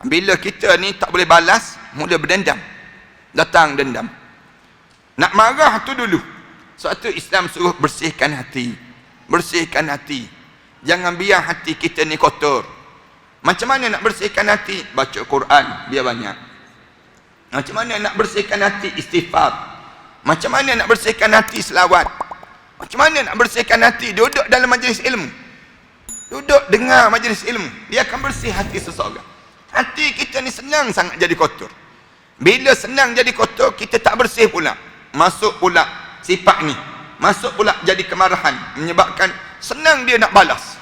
Bila kita ni tak boleh balas, mula berdendam. Datang dendam. Nak marah tu dulu. Sebab tu Islam suruh bersihkan hati. Bersihkan hati. Jangan biar hati kita ni kotor. Macam mana nak bersihkan hati? Baca Quran biar banyak. Macam mana nak bersihkan hati? Istighfar. Macam mana nak bersihkan hati? Selawat. Macam mana nak bersihkan hati? Duduk dalam majlis ilmu. Duduk dengar majlis ilmu. Dia akan bersih hati seseorang. Hati kita ni senang sangat jadi kotor. Bila senang jadi kotor, kita tak bersih pula. Masuk pula sifat ni. Masuk pula jadi kemarahan. Menyebabkan senang dia nak balas.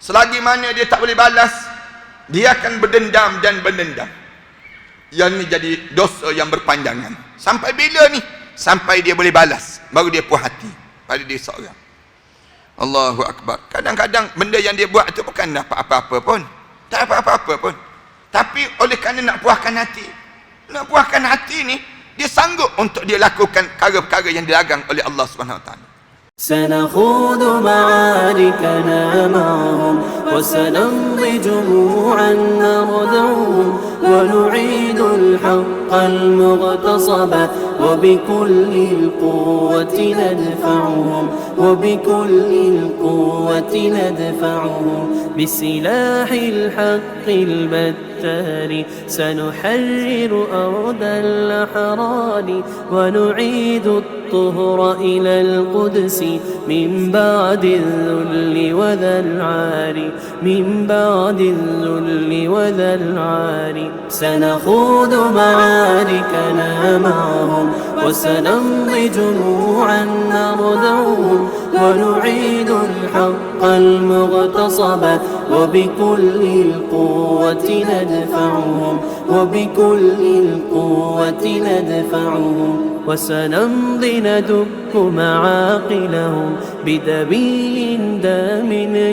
Selagi mana dia tak boleh balas, dia akan berdendam dan berdendam. Yang ni jadi dosa yang berpanjangan. Sampai bila ni? Sampai dia boleh balas. Baru dia puas hati pada dia seorang. Allahu Akbar. Kadang-kadang benda yang dia buat tu bukan apa-apa pun. Tak apa-apa pun. Tapi oleh kerana nak puaskan hati. Nak puaskan hati ni, dia sanggup untuk dia lakukan perkara-perkara yang dilarang oleh Allah Subhanahu Wa Taala. سنخوض معاركنا معهم وسنمضي جموعا نردعهم ونعيد الحق المغتصب وبكل القوة ندفعهم وبكل القوة ندفعهم بسلاح الحق البتار سنحرر أرض الأحرار ونعيد الطهر إلى القدس من بعد الذل وذا العار من بعد الذل وذا العار سنخوض معاركنا معهم وسنمضي جموعا نردعهم ونعيد الحق المغتصب وبكل القوة ندفعهم وبكل القوة ندفعهم وسنمضي ندك معاقلهم بدبيل دام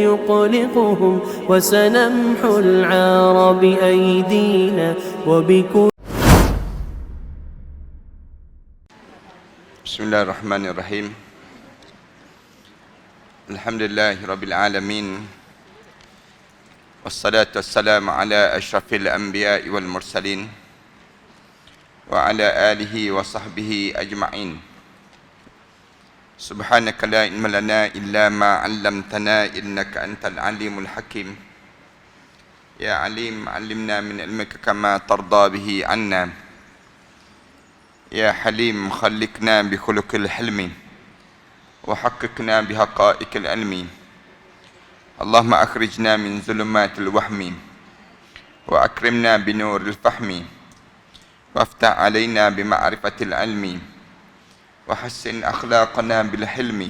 يقلقهم وسنمحو العار بأيدينا وبكل. بسم الله الرحمن الرحيم. الحمد لله رب العالمين والصلاة والسلام على أشرف الأنبياء والمرسلين وعلى آله وصحبه أجمعين. سبحانك لا علم لنا إلا ما علمتنا إنك أنت العليم الحكيم. يا عليم علمنا من علمك كما ترضى به عنا. يا حليم خلقنا بخلق الحلم وحققنا بحقائق العلم. اللهم أخرجنا من ظلمات الوهم وأكرمنا بنور الفهم وافتح علينا بمعرفة العلم وحسن أخلاقنا بالحلم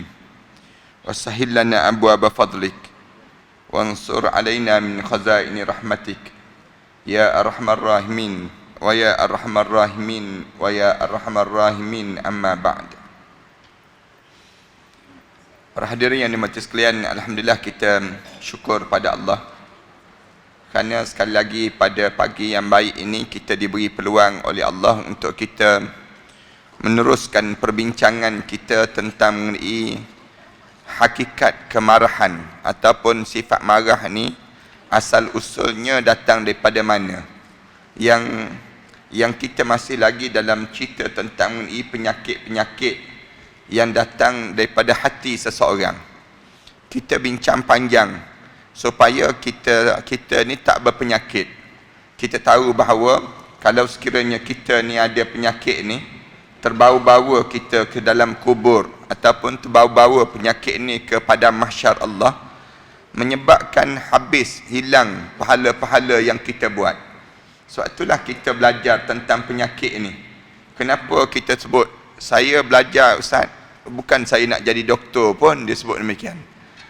وسهل لنا أبواب فضلك وانصر علينا من خزائن رحمتك يا أرحم الراحمين ويا أرحم الراحمين ويا أرحم الراحمين. أما بعد. Para hadirin yang dimati sekalian, alhamdulillah kita syukur pada Allah kerana sekali lagi pada pagi yang baik ini kita diberi peluang oleh Allah untuk kita meneruskan perbincangan kita tentang mengenai hakikat kemarahan ataupun sifat marah ni asal usulnya datang daripada mana. Yang kita masih lagi dalam cerita tentang mengenai penyakit-penyakit yang datang daripada hati seseorang. Kita bincang panjang supaya kita ni tak berpenyakit. Kita tahu bahawa kalau sekiranya kita ni ada penyakit ni, terbawa-bawa kita ke dalam kubur ataupun terbawa-bawa penyakit ni ke padang mahsyar Allah, menyebabkan habis, hilang pahala-pahala yang kita buat. Sebab itulah kita belajar tentang penyakit ni. Kenapa kita sebut, saya belajar Ustaz, bukan saya nak jadi doktor pun dia sebut demikian.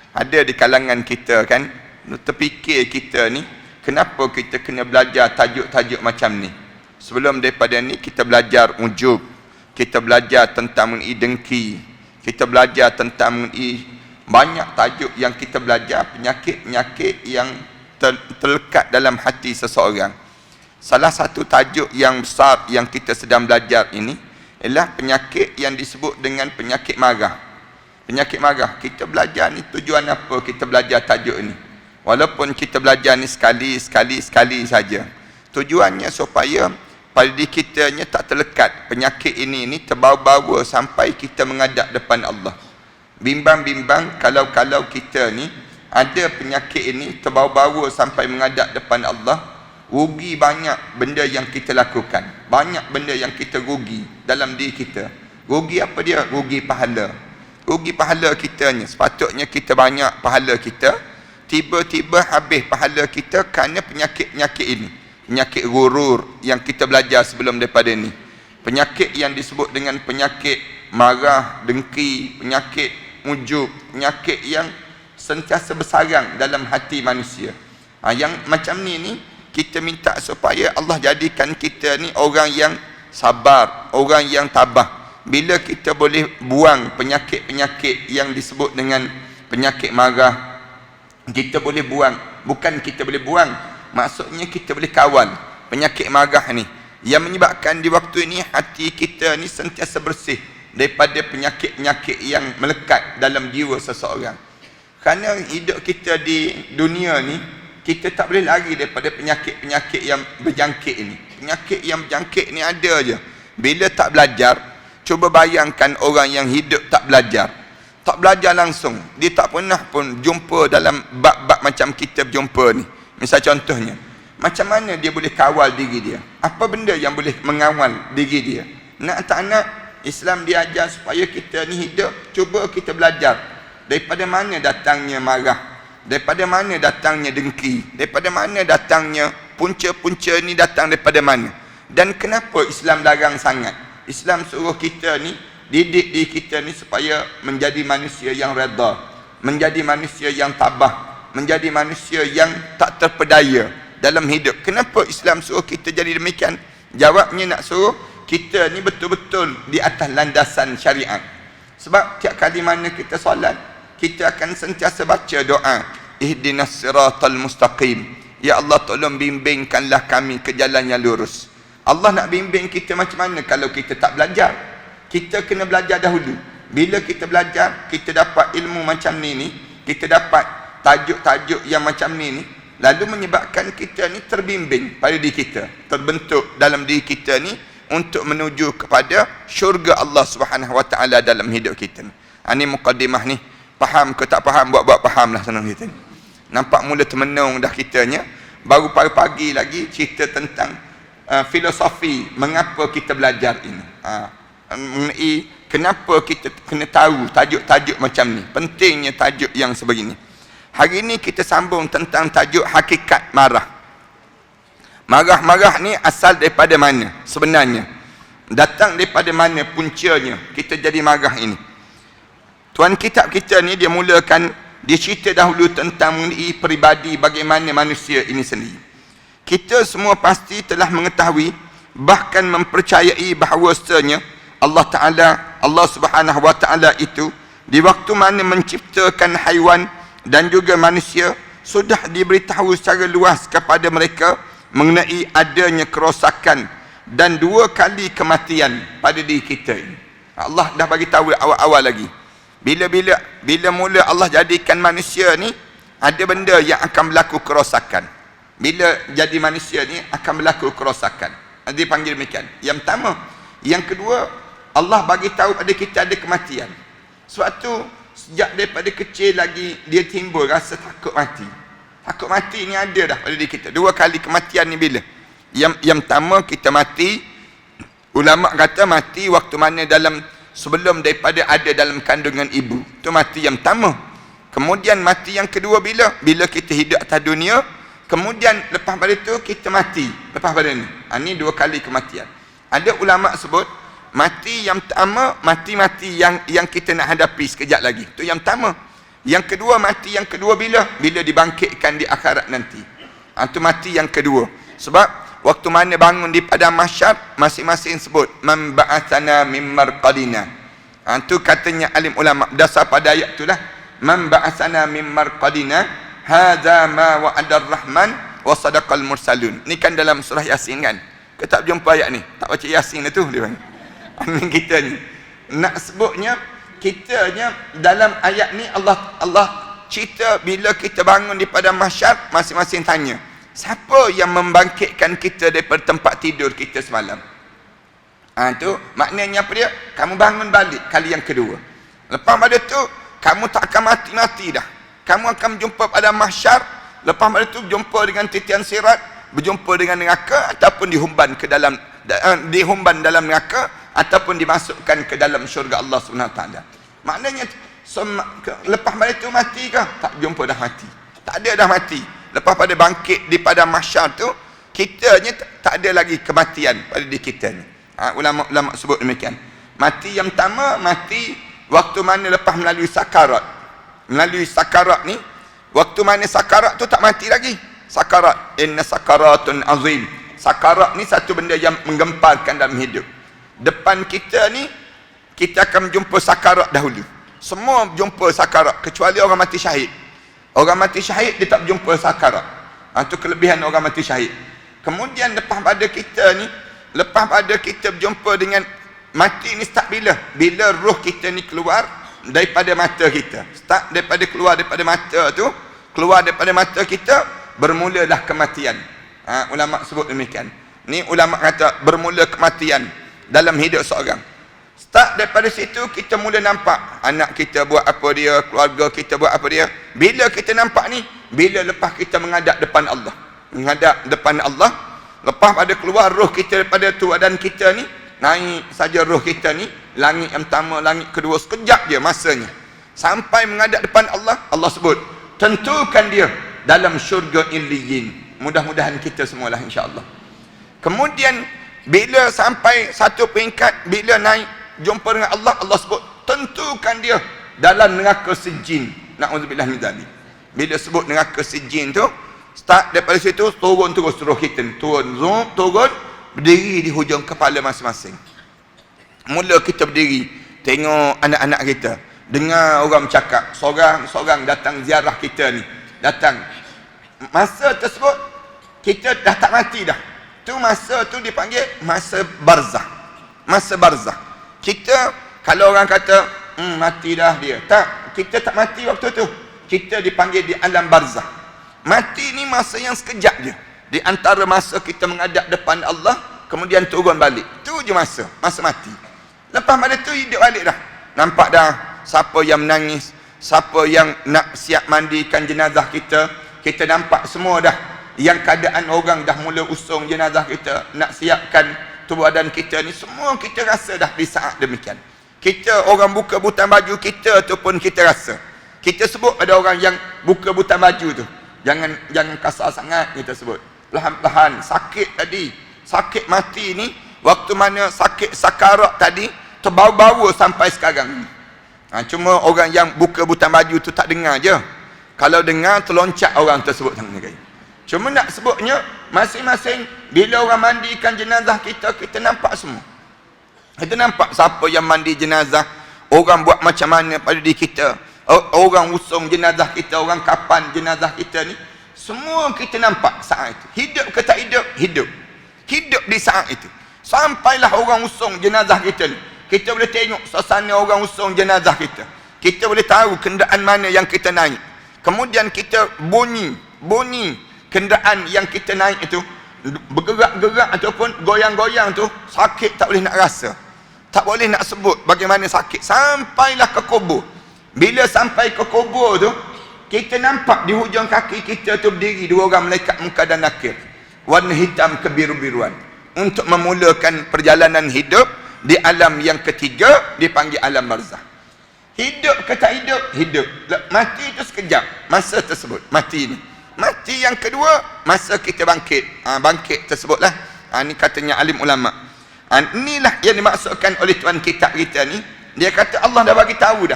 Ada di kalangan kita kan, terfikir kita ni, kenapa kita kena belajar tajuk-tajuk macam ni. Sebelum daripada ni kita belajar ujub, kita belajar tentang mengenai dengki, kita belajar tentang mengenai banyak tajuk yang kita belajar, penyakit-penyakit yang terlekat dalam hati seseorang. Salah satu tajuk yang besar yang kita sedang belajar ini ialah penyakit yang disebut dengan penyakit marah. Penyakit marah, kita belajar ni tujuan apa kita belajar tajuk ni? Walaupun kita belajar ni sekali saja, Tujuannya supaya pada diri kitanya tak terlekat penyakit ini terbawa-bawa sampai kita menghadap depan Allah. Bimbang-bimbang kalau kita ni ada penyakit ini terbawa-bawa sampai menghadap depan Allah, rugi banyak benda yang kita lakukan. Banyak benda yang kita rugi dalam diri kita. Rugi apa dia? Rugi pahala. Rugi pahala kitanya. Sepatutnya kita banyak pahala kita, tiba-tiba habis pahala kita kerana penyakit-penyakit ini. Penyakit gurur yang kita belajar sebelum daripada ni. Penyakit yang disebut dengan penyakit marah, dengki, penyakit ujub, penyakit yang sentiasa bersarang dalam hati manusia. Yang macam ni kita minta supaya Allah jadikan kita ni orang yang sabar, orang yang tabah. Bila kita boleh buang penyakit-penyakit yang disebut dengan penyakit marah, kita boleh buang. Bukan kita boleh buang, maksudnya kita boleh kawal penyakit marah ni, yang menyebabkan di waktu ini hati kita ni sentiasa bersih daripada penyakit-penyakit yang melekat dalam jiwa seseorang. Kerana hidup kita di dunia ni, kita tak boleh lari daripada penyakit-penyakit yang berjangkit ini. Penyakit yang berjangkit ni ada je. Bila tak belajar, cuba bayangkan orang yang hidup tak belajar. Tak belajar langsung, dia tak pernah pun jumpa dalam bab-bab macam kita berjumpa ni. Misal contohnya, macam mana dia boleh kawal diri dia? Apa benda yang boleh mengawal diri dia? Nak tak nak, Islam diajar supaya kita ni hidup, cuba kita belajar daripada mana datangnya marah, daripada mana datangnya dengki, daripada mana datangnya punca-punca ni datang daripada mana. Dan kenapa Islam larang sangat? Islam suruh kita ni, didik diri kita ni supaya menjadi manusia yang redha, menjadi manusia yang tabah, menjadi manusia yang tak terpedaya dalam hidup. Kenapa Islam suruh kita jadi demikian? Jawabnya nak suruh kita ni betul-betul di atas landasan syariat. Sebab tiap kali mana kita solat, kita akan sentiasa baca doa, ihdinas siratal mustaqim. Ya Allah, tolong bimbingkanlah kami ke jalan yang lurus. Allah nak bimbing kita macam mana kalau kita tak belajar? Kita kena belajar dahulu. Bila kita belajar, kita dapat ilmu macam ni, kita dapat tajuk-tajuk yang macam ni, lalu menyebabkan kita ni terbimbing pada diri kita, terbentuk dalam diri kita ni untuk menuju kepada syurga Allah Subhanahu Wa Taala dalam hidup kita ni. Ini mukaddimah ni. Faham ke tak faham, buat-buat faham lah senang kita ni. Nampak mula termenung dah kitanya. Baru pagi-pagi lagi cerita tentang filosofi mengapa kita belajar ini. Mengenai kenapa kita kena tahu tajuk-tajuk macam ni. Pentingnya tajuk yang sebegini. Hari ini kita sambung tentang tajuk hakikat marah. Marah-marah ni asal daripada mana sebenarnya? Datang daripada mana puncanya kita jadi marah ini? Tuan kitab kita ni dia mulakan, dia cerita dahulu tentang mengenai peribadi bagaimana manusia ini sendiri. Kita semua pasti telah mengetahui, bahkan mempercayai bahawasanya Allah Subhanahu Wa Taala itu di waktu mana menciptakan haiwan dan juga manusia, sudah diberitahu secara luas kepada mereka mengenai adanya kerosakan dan 2 kali kematian pada diri kita ini. Allah dah bagi tahu awal-awal lagi. Bila mula Allah jadikan manusia ni, ada benda yang akan berlaku kerosakan. Bila jadi manusia ni akan berlaku kerosakan. Dia panggil demikian. Yang pertama. Yang kedua, Allah bagi tahu pada kita ada kematian. Sebab tu sejak daripada kecil lagi dia timbul rasa takut mati. Takut mati ni ada dah pada diri kita. 2 kali kematian ni bila? Yang pertama kita mati, ulama kata mati waktu mana sebelum daripada ada dalam kandungan ibu. Itu mati yang pertama. Kemudian mati yang kedua bila? Bila kita hidup atas dunia. Kemudian lepas pada itu kita mati. Lepas pada ni. Ini 2 kali kematian. Ada ulama sebut mati yang pertama, mati-mati yang kita nak hadapi sekejap lagi. Itu yang pertama. Yang kedua, mati yang kedua bila? Bila dibangkitkan di akhirat nanti. Itu mati yang kedua. Sebab waktu mana bangun di padang mahsyar, masing-masing sebut man ba'athana min marqadina. Itu katanya alim ulama. Dasar pada ayat itulah man ba'athana min marqadina hadza ma wa'ada ar-rahman wa sadaqal mursalun. Ni kan dalam surah Yasin kan? Kita tak jumpa ayat ni. Tak baca Yasin tu dia panggil. Kita ni nak sebutnya, kitanya dalam ayat ni Allah cerita bila kita bangun di padang mahsyar, masing-masing tanya, Siapa yang membangkitkan kita daripada tempat tidur kita semalam? Tu maknanya apa dia? Kamu bangun balik kali yang kedua. Lepas pada tu kamu tak akan mati-mati dah. Kamu akan jumpa pada mahsyar. Lepas pada tu jumpa dengan titian sirat, berjumpa dengan neraka, ataupun dihumban dalam neraka, ataupun dimasukkan ke dalam syurga Allah SWT. Maknanya lepas pada tu mati ke? Tak jumpa dah mati. Tak ada dah mati. Lepas pada bangkit di pada mahsyar tu, kitanya tak ada lagi kematian pada diri kita ni. Ulama-ulama sebut demikian. Mati yang pertama, mati waktu mana lepas melalui sakarat. Melalui sakarat ni, waktu mana sakarat tu tak mati lagi. Sakarat, inna sakaratun azim. Sakarat ni satu benda yang menggemparkan dalam hidup. Depan kita ni, kita akan jumpa sakarat dahulu. Semua jumpa sakarat, kecuali orang mati syahid. Orang mati syahid, dia tak jumpa sakarat. Itu kelebihan orang mati syahid. Kemudian lepas pada kita ni, lepas pada kita berjumpa dengan mati ni start bila? Bila roh kita ni keluar daripada mata kita. Start daripada keluar daripada mata tu, keluar daripada mata kita, bermulalah kematian. Ulama sebut demikian. Ni ulama kata bermula kematian dalam hidup seorang. Start daripada situ kita mula nampak anak kita buat apa dia, keluarga kita buat apa dia. Bila kita nampak ni? Bila lepas kita menghadap depan Allah. Menghadap depan Allah, lepas pada keluar roh kita daripada tuadan kita ni, naik saja roh kita ni, langit yang pertama, langit kedua, sekejap je masanya. Sampai menghadap depan Allah, Allah sebut, tentukan dia dalam syurga Illiyin. Mudah-mudahan kita semualah insya-Allah. Kemudian bila sampai satu peringkat, bila naik jumpa dengan Allah, Allah sebut tentukan dia dalam neraka Sijjin. Na'udzubillah min dzalik. Bila sebut neraka Sijjin tu, start daripada situ turun terus roh kita ni, turun berdiri di hujung kepala masing-masing. Mula kita berdiri, tengok anak-anak kita, dengar orang bercakap, seorang-seorang datang ziarah kita ni, datang. Masa tersebut kita dah tak mati dah. Tu masa tu dipanggil masa barzah. Masa barzah. Kita kalau orang kata mati dah dia. Tak, kita tak mati waktu tu. Kita dipanggil di alam barzah. Mati ni masa yang sekejap je. Di antara masa kita menghadap depan Allah, kemudian turun balik. Tu je masa mati. Lepas pada tu hidup balik dah. Nampak dah siapa yang menangis, siapa yang nak siap mandikan jenazah kita. Kita nampak semua dah. Yang keadaan orang dah mula usung jenazah kita, nak siapkan tubuh badan kita ni, semua kita rasa dah di saat demikian. Kita orang buka butang baju kita tu pun kita rasa. Kita sebut ada orang yang buka butang baju tu. Jangan kasar sangat kita sebut. Perlahan-lahan sakit tadi, sakit mati ni, waktu mana sakit sakarat tadi terbawa-bawa sampai sekarang. Cuma orang yang buka butang baju tu tak dengar je. Kalau dengar terloncat orang tersebut tangan kaya. Cuma nak sebutnya masing-masing bila orang mandikan jenazah kita, kita nampak semua. Kita nampak siapa yang mandi jenazah, orang buat macam mana pada diri kita, orang usung jenazah kita, orang kapan jenazah kita ni, semua kita nampak saat itu. Hidup ke tak hidup? Hidup. Hidup di saat itu. Sampailah orang usung jenazah kita ni, kita boleh tengok suasana orang usung jenazah kita. Kita boleh tahu kenderaan mana yang kita naik. Kemudian kita bunyi kenderaan yang kita naik itu bergerak-gerak ataupun goyang-goyang tu, sakit tak boleh nak rasa, tak boleh nak sebut bagaimana sakit. Sampailah ke kubur. Bila sampai ke kubur tu, kita nampak di hujung kaki kita tu berdiri dua orang malaikat Munkar dan Nakir, warna hitam kebiru-biruan, untuk memulakan perjalanan hidup di alam yang ketiga, dipanggil alam barzah. Hidup ke tak hidup? Hidup. Mati itu sekejap masa tersebut, mati ni. Mati yang kedua, masa kita bangkit. Bangkit tersebutlah. Ini katanya alim ulama. Inilah yang dimaksudkan oleh Tuan kitab kita ni. Dia kata Allah dah bagi tahu dah.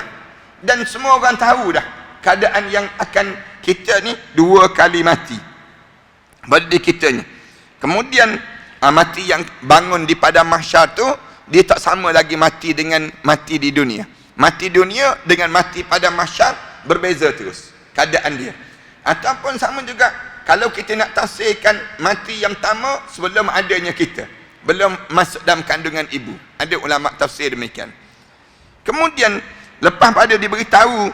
Dan semua orang tahu dah keadaan yang akan kita ni dua kali mati pada diri kita ni. Kemudian mati yang bangun di padang mahsyar tu, dia tak sama lagi mati dengan mati di dunia. Mati dunia dengan mati padang mahsyar berbeza terus keadaan dia. Ataupun sama juga kalau kita nak tafsirkan mati yang pertama sebelum adanya kita, belum masuk dalam kandungan ibu. Ada ulama tafsir demikian. Kemudian lepas pada diberitahu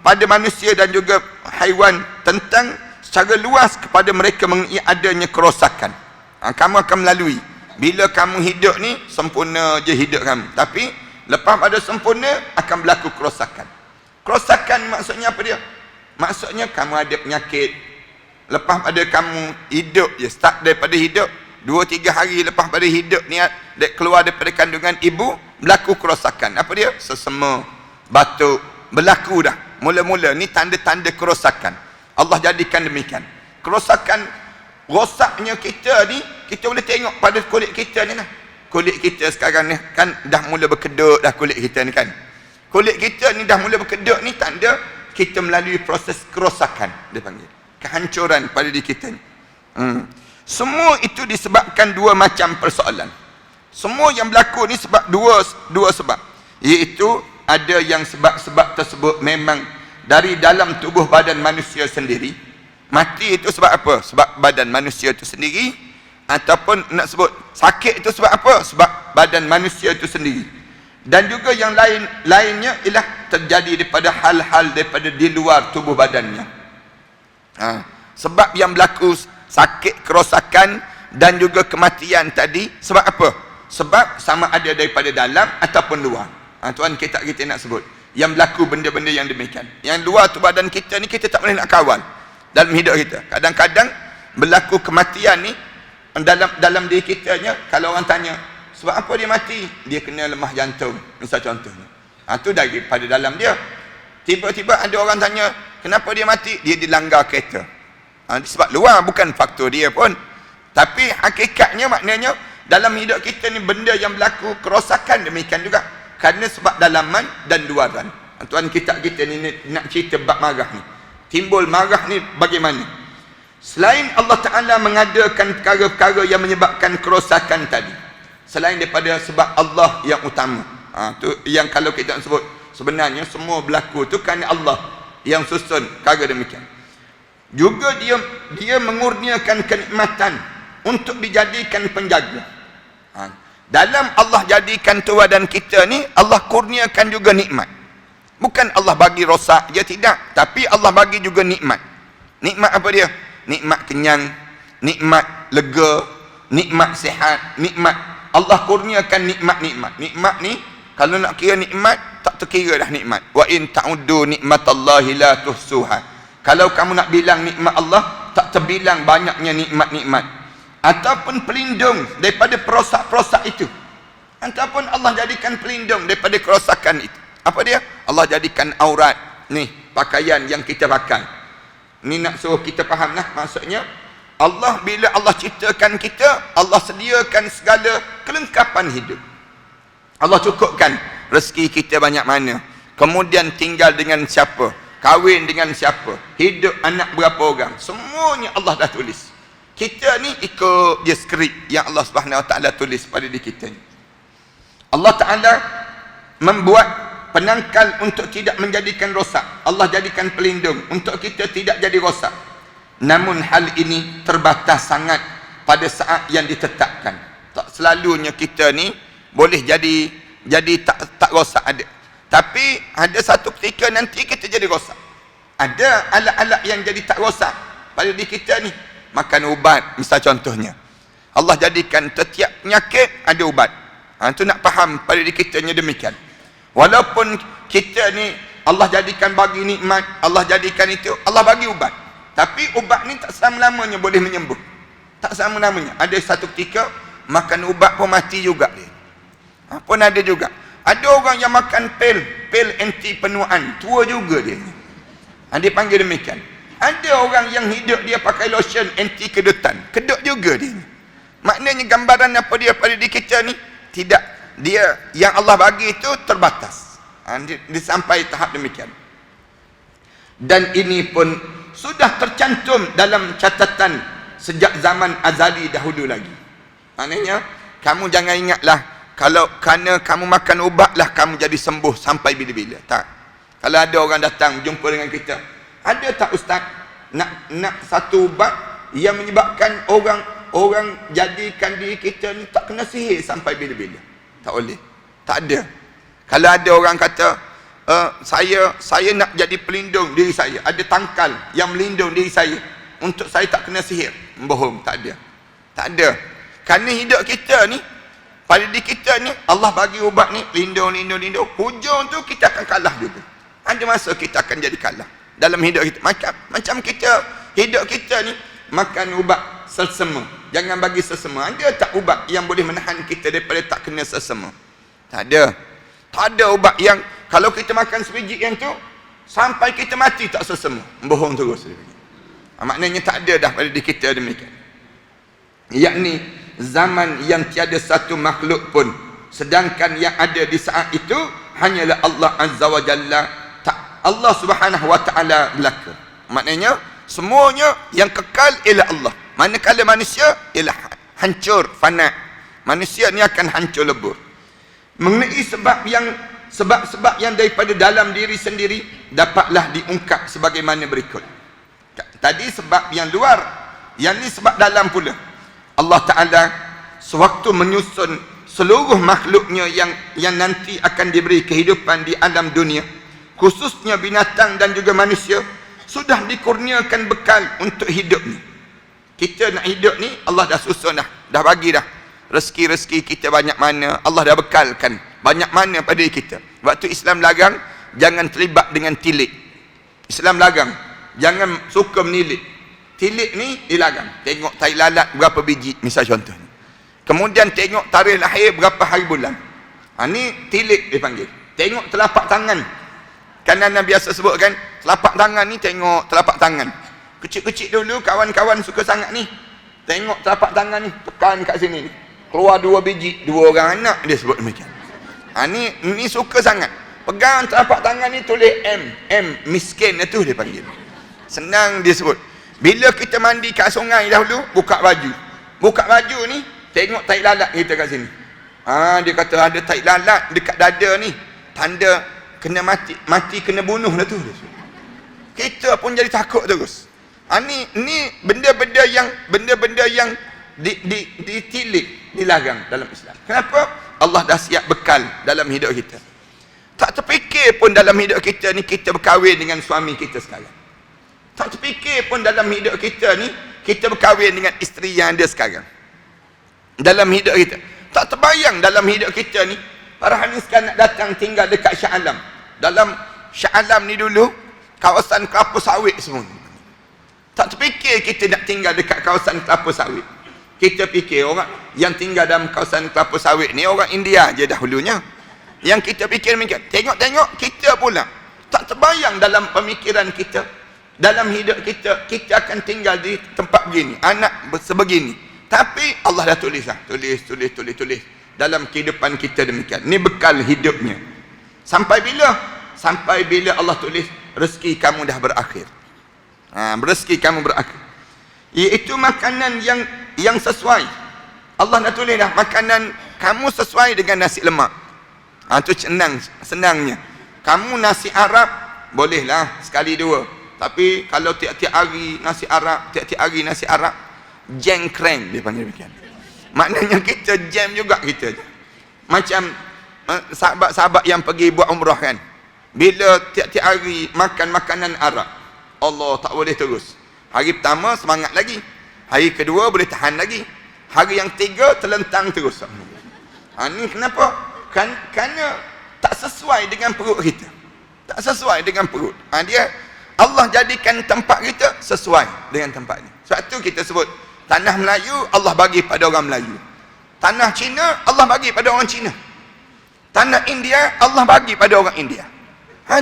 pada manusia dan juga haiwan tentang secara luas kepada mereka mengenai adanya kerosakan. Kamu akan melalui. Bila kamu hidup ni, sempurna je hidup kamu. Tapi, lepas pada sempurna, akan berlaku kerosakan. Kerosakan maksudnya apa dia? Maksudnya kamu ada penyakit. Lepas pada kamu hidup je, start daripada hidup, 2-3 hari lepas pada hidup ni, keluar daripada kandungan ibu, berlaku kerosakan. Apa dia? Sesama, batuk, berlaku dah. Mula-mula, ni tanda-tanda kerosakan. Allah jadikan demikian. Kerosakan, rosaknya kita ni, kita boleh tengok pada kulit kita ni lah. Kulit kita sekarang ni kan dah mula berkedut dah kulit kita ni kan. Kulit kita ni dah mula berkedut ni tanda kita melalui proses kerosakan, dia panggil. Kehancuran pada diri kita ni. Semua itu disebabkan dua macam persoalan. Semua yang berlaku ni sebab dua sebab. Iaitu ada yang sebab-sebab tersebut memang dari dalam tubuh badan manusia sendiri. Mati itu sebab apa? Sebab badan manusia itu sendiri. Ataupun nak sebut sakit itu sebab apa? Sebab badan manusia itu sendiri. Dan juga yang lainnya ialah terjadi daripada hal-hal daripada di luar tubuh badannya. Sebab yang berlaku sakit, kerosakan dan juga kematian tadi sebab apa? Sebab sama ada daripada dalam ataupun luar. Tuan kita nak sebut yang berlaku benda-benda yang demikian. Yang luar tu badan kita ni kita tak boleh nak kawal dalam hidup kita. Kadang-kadang berlaku kematian ni dalam diri kitanya. Kalau orang tanya sebab apa dia mati, dia kena lemah jantung misal contohnya. Tu daripada dalam dia. Tiba-tiba ada orang tanya kenapa dia mati, dia dilanggar kereta. Sebab luar, bukan faktor dia pun. Tapi hakikatnya maknanya dalam hidup kita ni benda yang berlaku kerosakan demikian juga. Kerana sebab dalaman dan luaran. Tuan kita ni nak cerita bab marah ni. Timbul marah ni bagaimana? Selain Allah Ta'ala mengadakan perkara-perkara yang menyebabkan kerosakan tadi, selain daripada sebab Allah yang utama, tu yang kalau kita nak sebut sebenarnya semua berlaku tu kerana Allah yang susun perkara demikian. Juga dia mengurniakan kenikmatan untuk dijadikan penjaga. Dalam Allah jadikan tu badan kita ni, Allah kurniakan juga nikmat. Bukan Allah bagi rosak je, tidak. Tapi Allah bagi juga nikmat. Nikmat apa dia? Nikmat kenyang, nikmat lega, nikmat sihat, nikmat. Allah kurniakan nikmat-nikmat. Nikmat ni, kalau nak kira nikmat, tak terkira dah nikmat. Wa in ta'uddu nikmatallahi la tuhsuha. Kalau kamu nak bilang nikmat Allah, tak terbilang banyaknya nikmat-nikmat. Ataupun pelindung daripada perosak-perosak itu. Ataupun Allah jadikan pelindung daripada kerosakan itu. Apa dia? Allah jadikan aurat ni, pakaian yang kita pakai. Ni nak suruh kita faham lah. Maksudnya Allah, bila Allah ciptakan kita, Allah sediakan segala kelengkapan hidup. Allah cukupkan rezeki kita banyak mana. Kemudian tinggal dengan siapa, kahwin dengan siapa, hidup anak berapa orang, semuanya Allah dah tulis. Kita ni ikut je skrip yang Allah Subhanahu Wa Taala tulis pada diri kita ni. Allah Ta'ala membuat penangkal untuk tidak menjadikan rosak. Allah jadikan pelindung untuk kita tidak jadi rosak. Namun hal ini terbatas sangat pada saat yang ditetapkan. Tak selalunya kita ni boleh jadi tak rosak ada. Tapi ada satu ketika nanti kita jadi rosak. Ada alat-alat yang jadi tak rosak pada diri kita ni. Makan ubat misal contohnya. Allah jadikan setiap penyakit ada ubat. Tu nak faham pada diri kita ni demikian. Walaupun kita ni Allah jadikan bagi nikmat, Allah jadikan itu, Allah bagi ubat. Tapi ubat ni tak selama-lamanya boleh menyembuh. Tak selama-lamanya. Ada satu ketika makan ubat pun mati juga dia. Pun ada juga. Ada orang yang makan pil anti penuaan, tua juga dia. Dia panggil demikian. Ada orang yang hidup dia pakai lotion anti kedutan, kedut juga dia. Maknanya gambaran apa dia pada diri kita ni? Tidak. Dia yang Allah bagi itu terbatas. Dia sampai tahap demikian. Dan ini pun sudah tercantum dalam catatan sejak zaman azali dahulu lagi. Maknanya kamu jangan ingatlah kalau kerana kamu makan ubatlah kamu jadi sembuh sampai bila-bila. Tak. Kalau ada orang datang jumpa dengan kita, ada tak ustaz nak satu ubat yang menyebabkan orang jadikan diri kita ni tak kena sihir sampai bila-bila? Tak boleh. Tak ada. Kalau ada orang kata saya nak jadi pelindung diri saya, ada tangkal yang melindung diri saya, untuk saya tak kena sihir. Bohong, tak ada. Tak ada. Kerana hidup kita ni, pada diri kita ni, Allah bagi ubat ni, lindung. Hujung tu kita akan kalah juga. Ada masa kita akan jadi kalah dalam hidup kita. Macam kita, hidup kita ni, makan ubat selsema. Jangan bagi selsema. Ada tak ubat yang boleh menahan kita daripada tak kena selsema? Tak ada. Tak ada ubat yang, kalau kita makan sebiji yang tu, sampai kita mati tak selsema. Bohong terus. Maknanya tak ada dah pada diri kita demikian. Yakni zaman yang tiada satu makhluk pun, sedangkan yang ada di saat itu hanyalah Allah Azza wa Jalla, Allah Subhanahu wa Ta'ala belaka. Maknanya semuanya yang kekal ialah Allah, manakala manusia ialah hancur, fana. Manusia ni akan hancur lebur. Mengenai sebab-sebab yang daripada dalam diri sendiri dapatlah diungkap sebagaimana berikut. Tadi sebab yang luar, yang ni sebab dalam pula. Allah Ta'ala sewaktu menyusun seluruh makhluknya yang nanti akan diberi kehidupan di alam dunia, khususnya binatang dan juga manusia, sudah dikurniakan bekal untuk hidup ni. Kita nak hidup ni, Allah dah susun dah bagi dah. Rezeki-rezeki kita banyak mana, Allah dah bekalkan banyak mana pada kita. Waktu Islam larang, jangan terlibat dengan tilik. Islam larang, jangan suka menilik. Tilik ni dilarang. Tengok tai lalat berapa biji, misal contoh. Kemudian tengok tarikh lahir berapa hari bulan. Ni tilik dipanggil. Tengok telapak tangan. Kan Anda biasa sebut kan, telapak tangan ni tengok telapak tangan. Kecil-kecil dulu kawan-kawan suka sangat ni. Tengok telapak tangan ni, tekan kat sini ni. Keluar 2 biji, 2 orang anak, dia sebut demikian. Ni suka sangat. Pegang telapak tangan ni tulis M, miskin itu dia panggil. Senang dia sebut. Bila kita mandi kat sungai dahulu, buka baju ni, tengok tai lalat kita kat sini. Dia kata ada tai lalat dekat dada ni, tanda kena mati kena bunuh lah tu. Kita pun jadi takut terus. Ni benda-benda yang ditilik, dilarang dalam Islam. Kenapa? Allah dah siap bekal dalam hidup kita. Tak terfikir pun dalam hidup kita ni kita berkahwin dengan suami kita sekarang. Tak terfikir pun dalam hidup kita ni kita berkahwin dengan isteri yang ada sekarang. Dalam hidup kita tak terbayang dalam hidup kita ni Farhan sekarang nak datang tinggal dekat Shah Alam. Dalam Shah Alam ni dulu kawasan kelapa sawit semua. Tak terfikir kita nak tinggal dekat kawasan kelapa sawit. Kita fikir orang yang tinggal dalam kawasan kelapa sawit ni orang India je dahulunya. Yang kita fikir demikian. Tengok-tengok kita pula tak terbayang dalam pemikiran kita, dalam hidup kita, kita akan tinggal di tempat begini, anak sebegini. Tapi Allah dah tulis dalam kehidupan kita demikian. Ni bekal hidupnya. Sampai bila? Sampai bila Allah tulis rezeki kamu dah berakhir. Rezeki kamu berakhir. Iaitu makanan yang sesuai. Allah dah tulis dah makanan kamu sesuai dengan nasi lemak. Tu senangnya. Kamu nasi Arab bolehlah sekali dua. Tapi kalau tiap-tiap hari nasi Arab, jengkreng dia panggil demikian. Maknanya kita jam juga kita. Macam sahabat-sahabat yang pergi buat umrah kan. Bila tiap-tiap hari makan makanan Arab, Allah tak boleh terus. Hari pertama semangat lagi. Hari kedua boleh tahan lagi. Hari yang ketiga terlentang terus. Ni kenapa? Kerana tak sesuai dengan perut kita. Tak sesuai dengan perut. Allah jadikan tempat kita sesuai dengan tempat ni. Sebab tu kita sebut tanah Melayu Allah bagi pada orang Melayu. Tanah Cina Allah bagi pada orang Cina. Tanah India Allah bagi pada orang India.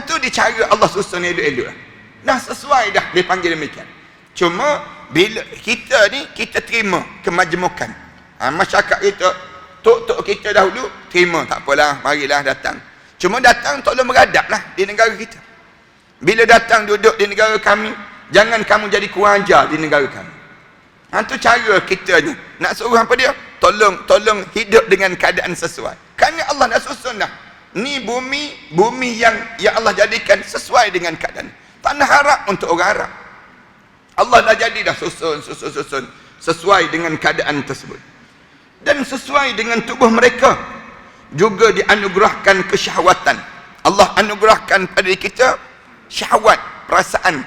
Tu dicara Allah susun elok-elok. Dah sesuai dah dia panggil demikian. Cuma bila kita ni kita terima kemajmukan. Masyarakat kita, tok-tok kita dahulu terima, tak apalah, marilah datang. Cuma datang tolong beradablah di negara kita. Bila datang duduk di negara kami, jangan kamu jadi kurang ajar di negara kami. Tu cara kita ni. Nak suruh apa dia? Tolong hidup dengan keadaan sesuai. Kerana Allah dah susun dah. Ni bumi yang Allah jadikan sesuai dengan keadaan. Tanah Arab untuk orang Arab. Allah dah jadi dah susun sesuai dengan keadaan tersebut. Dan sesuai dengan tubuh mereka juga dianugerahkan kesyahwatan. Allah anugerahkan pada kita syahwat, perasaan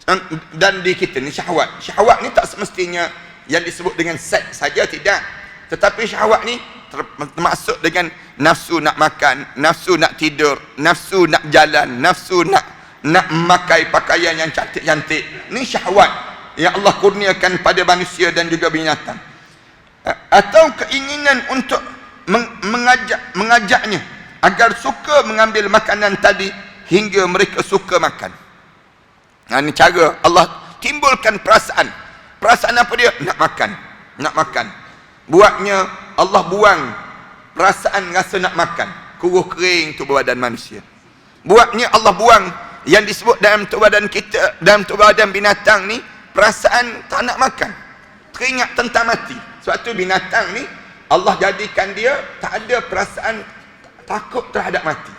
Dan di kita ni syahwat. Syahwat ni tak semestinya yang disebut dengan seks saja, tidak. Tetapi syahwat ni termasuk dengan nafsu nak makan, nafsu nak tidur, nafsu nak jalan, nafsu nak memakai pakaian yang cantik-cantik. Ni syahwat yang Allah kurniakan pada manusia dan juga binatang. Atau keinginan untuk mengajaknya agar suka mengambil makanan tadi hingga mereka suka makan. Ini cara Allah timbulkan perasaan. Perasaan apa dia? Nak makan. Nak makan. Buatnya Allah buang perasaan rasa nak makan. Kuruh kering tubuh badan manusia. Buatnya Allah buang yang disebut dalam tubuh badan kita, dalam tubuh badan binatang ni, perasaan tak nak makan. Teringat tentang mati. Sebab tu binatang ni Allah jadikan dia tak ada perasaan takut terhadap mati.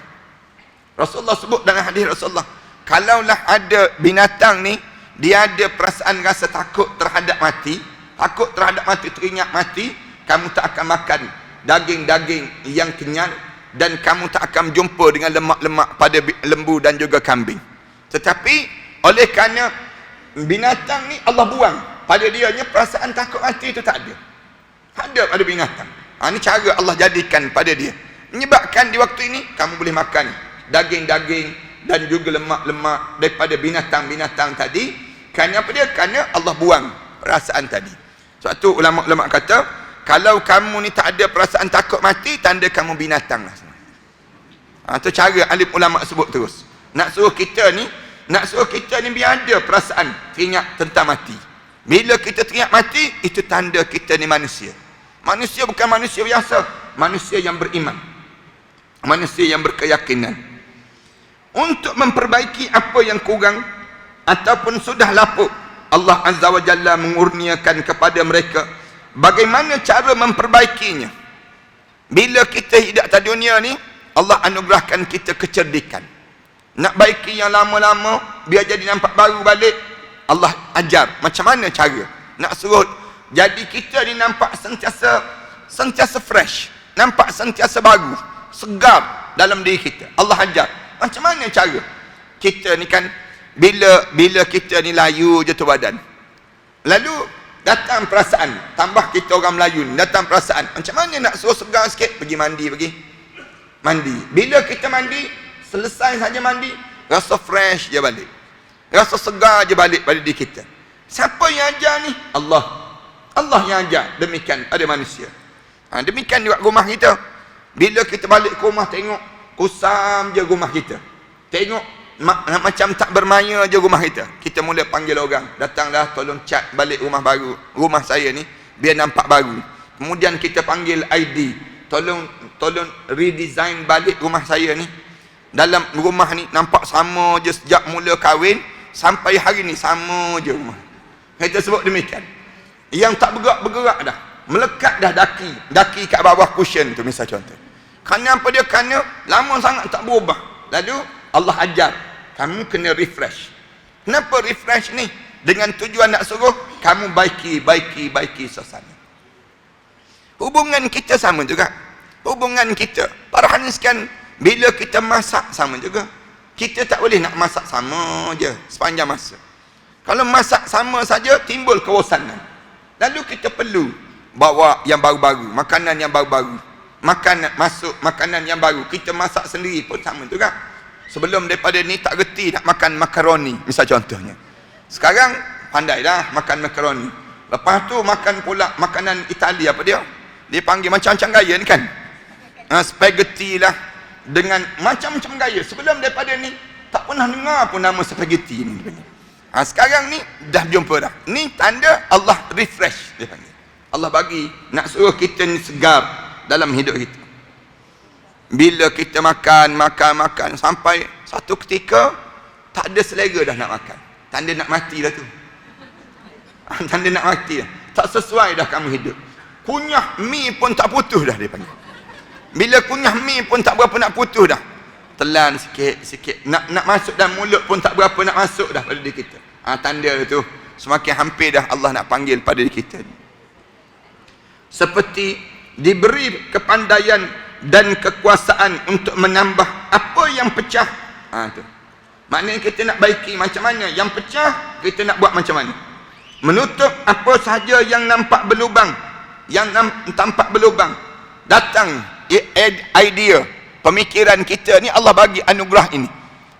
Rasulullah sebut dalam hadis Rasulullah, kalaulah ada binatang ni dia ada perasaan rasa takut terhadap mati, takut terhadap mati, teringat mati, kamu tak akan makan daging-daging yang kenyal dan kamu tak akan jumpa dengan lemak-lemak pada lembu dan juga kambing. Tetapi oleh kerana binatang ni Allah buang pada dianya perasaan takut mati itu tak ada. Ada pada binatang. Ini cara Allah jadikan pada dia. Menyebabkan di waktu ini kamu boleh makan daging-daging dan juga lemak-lemak daripada binatang-binatang tadi. Kerana apa dia? Kerana Allah buang perasaan tadi. Sebab tu ulama-ulama kata, kalau kamu ni tak ada perasaan takut mati, tanda kamu binatang lah. Itu cara alim ulama sebut terus. Nak suruh kita ni biar ada perasaan teringat tentang mati. Bila kita teringat mati, itu tanda kita ni manusia. Manusia bukan manusia biasa, manusia yang beriman, manusia yang berkeyakinan. Untuk memperbaiki apa yang kurang ataupun sudah lapuk, Allah Azza wa Jalla mengurniakan kepada mereka bagaimana cara memperbaikinya. Bila kita hidup di dunia ni, Allah anugerahkan kita kecerdikan. Nak baiki yang lama-lama biar jadi nampak baru balik, Allah ajar macam mana cara. Nak suruh jadi kita ni nampak sentiasa fresh, nampak sentiasa baru, segar dalam diri kita. Allah ajar macam mana cara. Kita ni kan bila kita ni layu je tu badan, lalu datang perasaan, tambah kita orang Melayu ni, datang perasaan macam mana nak suruh segar sikit, pergi mandi. Bila kita mandi, selesai saja mandi, rasa fresh je balik, rasa segar je balik pada diri kita. Siapa yang ajar ni? Allah yang ajar demikian pada manusia. Demikian juga rumah kita. Bila kita balik ke rumah, tengok kusam je rumah kita, tengok macam tak bermaya je rumah kita. Kita mula panggil orang, datanglah tolong cat balik rumah baru, rumah saya ni biar nampak baru. Kemudian kita panggil ID, tolong redesign balik rumah saya ni. Dalam rumah ni nampak sama je sejak mula kahwin sampai hari ni, sama je rumah. Kita sebut demikian. Yang tak bergerak dah, melekat dah daki kat bawah cushion tu, misal contoh. Kerana apa dia? Kerana lama sangat tak berubah. Lalu Allah ajar kamu kena refresh. Kenapa refresh ni? Dengan tujuan nak suruh kamu baiki suasana. Hubungan kita sama juga. Hubungan kita, parahan sekian, bila kita masak sama juga. Kita tak boleh nak masak sama je sepanjang masa. Kalau masak sama saja, timbul kebosanan. Lalu kita perlu bawa yang baru-baru, makanan yang baru-baru, makanan yang baru. Kita masak sendiri pun sama juga. Sebelum daripada ni tak reti nak makan makaroni, misal contohnya. Sekarang pandai dah makan makaroni. Lepas tu makan pula makanan Itali, apa dia? Dia panggil macam-macam gaya ni kan. Spaghetti lah, dengan macam-macam gaya. Sebelum daripada ni tak pernah dengar pun nama spaghetti ni. Sekarang ni dah jumpa dah. Ni tanda Allah refresh, dia panggil. Allah bagi nak suruh kita ni segar dalam hidup kita. Bila kita makan sampai satu ketika tak ada selera dah nak makan, tanda nak mati dah tu. Tanda nak mati dah. Tak sesuai dah kamu hidup. Kunyah mi pun tak putus dah, dia panggil. Bila kunyah mi pun tak berapa nak putus dah. Telan sikit. Nak masuk dalam mulut pun tak berapa nak masuk dah pada diri kita. Tanda tu semakin hampir dah Allah nak panggil pada diri kita. Seperti diberi kepandaian dan kekuasaan untuk menambah apa yang pecah. Tu. Maknanya kita nak baiki macam mana, yang pecah kita nak buat macam mana. Menutup apa sahaja yang nampak berlubang, tampak berlubang. Datang idea, pemikiran kita ni, Allah bagi anugerah ini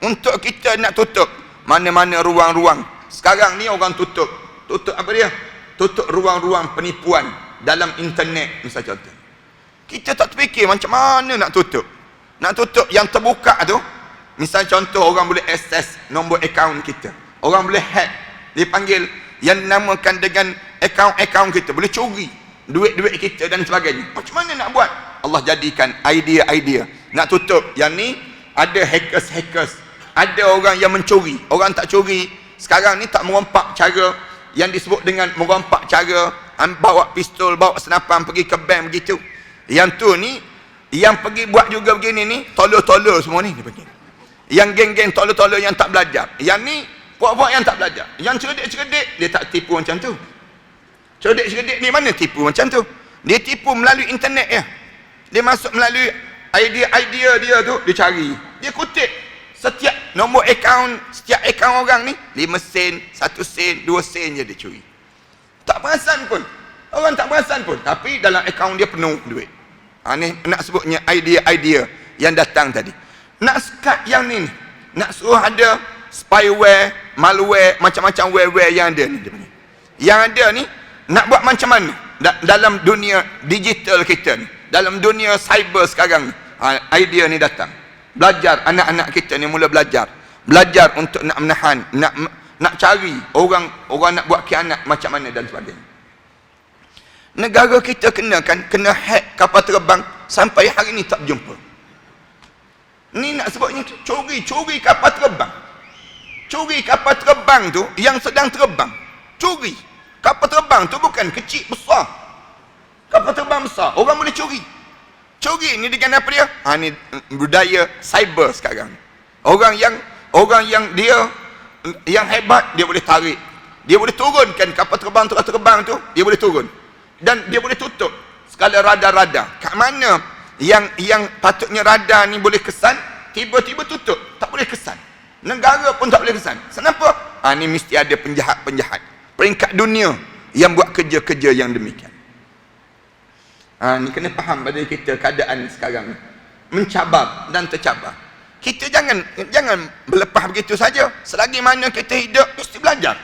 untuk kita nak tutup mana-mana ruang-ruang. Sekarang ni orang tutup apa dia? Tutup ruang-ruang penipuan dalam internet misalnya contoh. Kita tak terfikir macam mana nak tutup. Nak tutup yang terbuka tu, misal contoh orang boleh akses nombor akaun kita, orang boleh hack, dipanggil yang dinamakan dengan akaun kita, boleh curi duit-duit kita dan sebagainya. Macam mana nak buat? Allah jadikan idea-idea nak tutup. Yang ni ada hackers, ada orang yang mencuri, orang tak curi. Sekarang ni tak merompak cara yang disebut dengan merompak cara bawa pistol, bawa senapan pergi ke bank begitu. Yang tu ni yang pergi buat juga begini ni tolol-tolol semua ni pergi. Yang geng-geng tolol-tolol yang tak belajar. Yang ni puak-puak yang tak belajar. Yang cerdik-cerdik dia tak tipu macam tu. Cerdik-cerdik ni mana tipu macam tu? Dia tipu melalui internet ya. Dia masuk melalui idea dia tu, dia cari. Dia kutip setiap nombor akaun, setiap akaun orang ni 5 sen, 1 sen, 2 sen je dia curi. Tak perasan pun. Orang tak perasan pun. Tapi dalam akaun dia penuh duit. Ni nak sebutnya idea-idea yang datang tadi. Nak sekat yang ni, nak suruh ada spyware, malware, macam-macam ware yang ada ni. Yang ada ni, nak buat macam mana dalam dunia digital kita ni, dalam dunia cyber sekarang ni. Idea ni datang. Belajar, anak-anak kita ni mula belajar untuk nak menahan, nak cari orang nak buat khianat macam mana dan sebagainya. Negara kita kena hack kapal terbang sampai hari ni tak jumpa. Ni nak sebutnya curi kapal terbang. Curi kapal terbang tu yang sedang terbang. Curi. Kapal terbang tu bukan kecil, besar. Kapal terbang besar, orang boleh curi. Curi ni dengan apa dia? Ni budaya cyber sekarang. Orang yang dia yang hebat, dia boleh tarik. Dia boleh turunkan kapal terbang tu, dia boleh turun. Dan dia boleh tutup skala radar-radar. Kat mana yang patutnya radar ni boleh kesan, tiba-tiba tutup, tak boleh kesan. Negara pun tak boleh kesan. Kenapa? Ni mesti ada penjahat-penjahat peringkat dunia yang buat kerja-kerja yang demikian. Ni kena faham pada kita keadaan sekarang mencabar dan tercabar. Kita jangan berlepas begitu saja. Selagi mana kita hidup mesti belajar.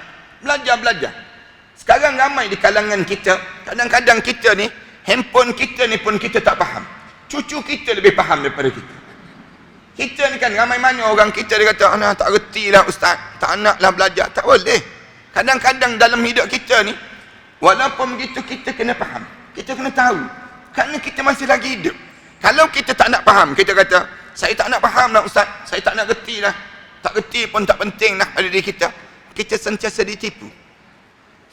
Sekarang ramai di kalangan kita, kadang-kadang kita ni, handphone kita ni pun kita tak faham. Cucu kita lebih faham daripada kita. Kita ni kan ramai mana orang kita dia kata, anak tak reti lah ustaz, tak nak lah belajar. Tak boleh. Kadang-kadang dalam hidup kita ni, walaupun begitu kita kena faham. Kita kena tahu. Kerana kita masih lagi hidup. Kalau kita tak nak faham, kita kata, saya tak nak faham lah ustaz, saya tak nak reti lah. Tak reti pun tak penting lah pada diri kita. Kita sentiasa ditipu.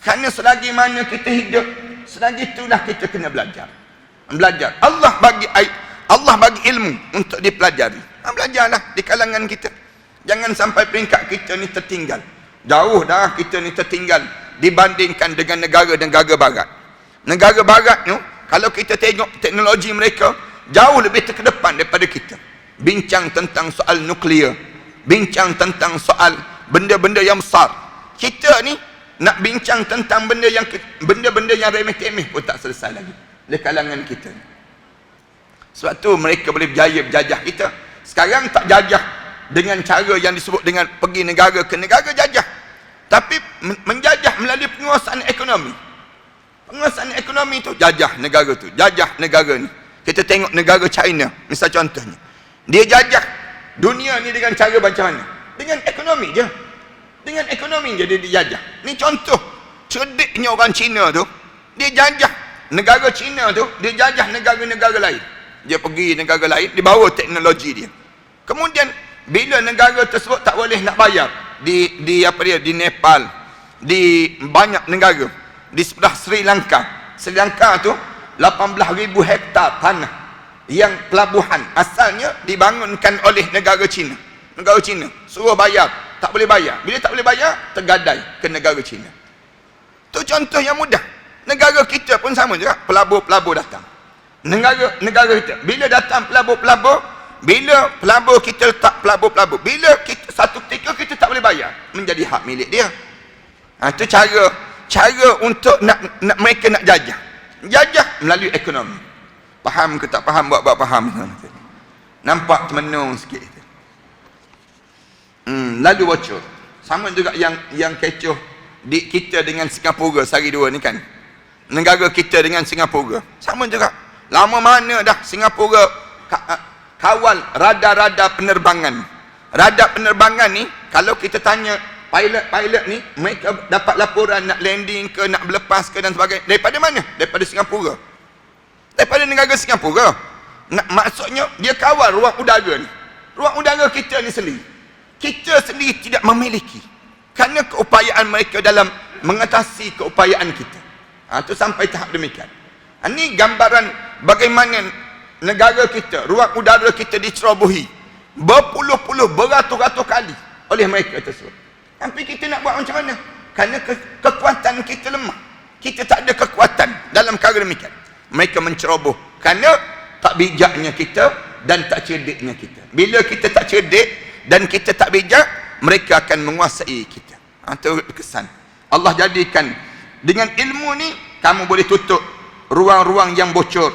Kerana selagi mana kita hidup, selagi itulah kita kena belajar. Allah bagi ilmu untuk dipelajari. Belajarlah di kalangan kita. Jangan sampai peringkat kita ni tertinggal. Jauh dah kita ni tertinggal dibandingkan dengan negara-negara barat. Negara barat tu, kalau kita tengok teknologi mereka, jauh lebih terkedepan daripada kita. Bincang tentang soal nuklear, bincang tentang soal benda-benda yang besar. Kita ni nak bincang tentang benda-benda yang remeh-temeh pun tak selesai lagi di kalangan kita. Sebab tu mereka boleh berjaya kita. Sekarang tak jajah dengan cara yang disebut dengan pergi negara ke negara, jajah. Tapi menjajah melalui penguasaan ekonomi. Penguasaan ekonomi tu jajah negara tu, jajah negara ni. Kita tengok negara China, misal contohnya. Dia jajah dunia ni dengan cara macam mana? Dengan ekonomi je. Dengan ekonomi je dia dijajah. Ni contoh cerdiknya orang Cina tu. Dia jajah negara Cina tu, dia jajah negara-negara lain. Dia pergi negara lain, dia bawa teknologi dia. Kemudian bila negara tersebut tak boleh nak bayar di Nepal, di banyak negara, di sebelah Sri Lanka. Sri Lanka tu 18,000 hektar tanah yang pelabuhan asalnya dibangunkan oleh negara Cina. Negara Cina suruh bayar, tak boleh bayar. Bila tak boleh bayar, tergadai ke negara Cina. Tu contoh yang mudah. Negara kita pun sama juga, pelabur-pelabur datang. Negara kita bila datang pelabur-pelabur, Bila pelabur kita letak pelabur-pelabur, bila kita satu ketika kita tak boleh bayar, menjadi hak milik dia. Itu cara untuk nak mereka nak jajah melalui ekonomi. Faham ke tak faham, buat faham. Nampak termenung sikit. Lalu bocor. Sama juga yang kecoh di kita dengan Singapura sehari dua ni kan. Negara kita dengan Singapura sama juga. Lama mana dah Singapura kawal radar penerbangan. Radar penerbangan ni, kalau kita tanya pilot ni, mereka dapat laporan nak landing ke, nak berlepas ke dan sebagainya. Daripada mana? Daripada Singapura. Daripada negara Singapura. Maksudnya dia kawal ruang udara ni. Ruang udara kita ni sendiri. Kita sendiri tidak memiliki. Kerana keupayaan mereka dalam mengatasi keupayaan kita. Itu sampai tahap demikian. Ini gambaran bagaimana negara kita, ruang udara kita dicerobohi berpuluh-puluh, beratus-ratus kali oleh mereka tersebut. Tapi kita nak buat macam mana? Kerana kekuatan kita lemah. Kita tak ada kekuatan dalam perkara demikian. Mereka menceroboh kerana tak bijaknya kita dan tak cerdiknya kita. Bila kita tak cerdik dan kita tak bijak, mereka akan menguasai kita. Itu kesan. Allah jadikan dengan ilmu ni kamu boleh tutup ruang-ruang yang bocor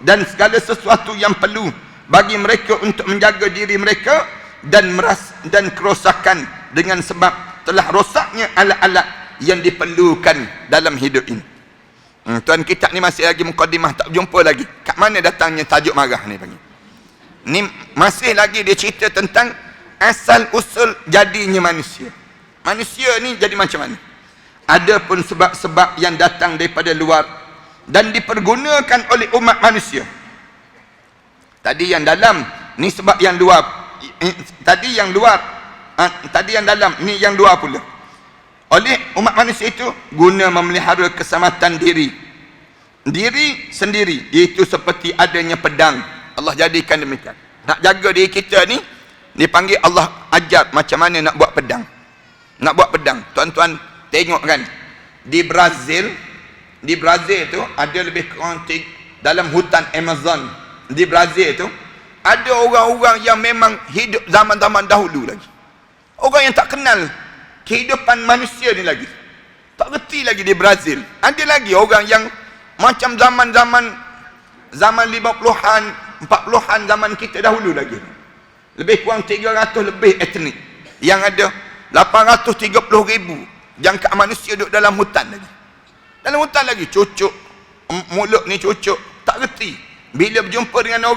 dan segala sesuatu yang perlu bagi mereka untuk menjaga diri mereka dan kerosakan dengan sebab telah rosaknya alat-alat yang diperlukan dalam hidup ini. Tuan kitab ni masih lagi mukadimah, tak jumpa lagi. Kat mana datangnya tajuk marah ni panggil? Ni masih lagi dia cerita tentang asal usul jadinya manusia. Manusia ni jadi macam mana? Ada pun sebab-sebab yang datang daripada luar dan dipergunakan oleh umat manusia. Tadi yang dalam, ni sebab yang luar. Tadi yang luar, tadi yang dalam, ni yang luar pula. Oleh umat manusia itu guna memelihara keselamatan diri sendiri, iaitu seperti adanya pedang. Allah jadikan demikian. Nak jaga diri kita ni dipanggil Allah ajar macam mana nak buat pedang. Nak buat pedang. Tuan-tuan tengok kan, di Brazil tu ada lebih kurang dalam hutan Amazon di Brazil tu ada orang-orang yang memang hidup zaman-zaman dahulu lagi. Orang yang tak kenal kehidupan manusia ni lagi. Tak reti lagi di Brazil. Ada lagi orang yang macam zaman 50-an, 40-an zaman kita dahulu lagi. Lebih kurang 300 lebih etnik. Yang ada 830,000 jangkaan manusia duduk dalam hutan lagi. Dalam hutan lagi, cucuk. Mulut ni cucuk. Tak reti. Bila berjumpa dengan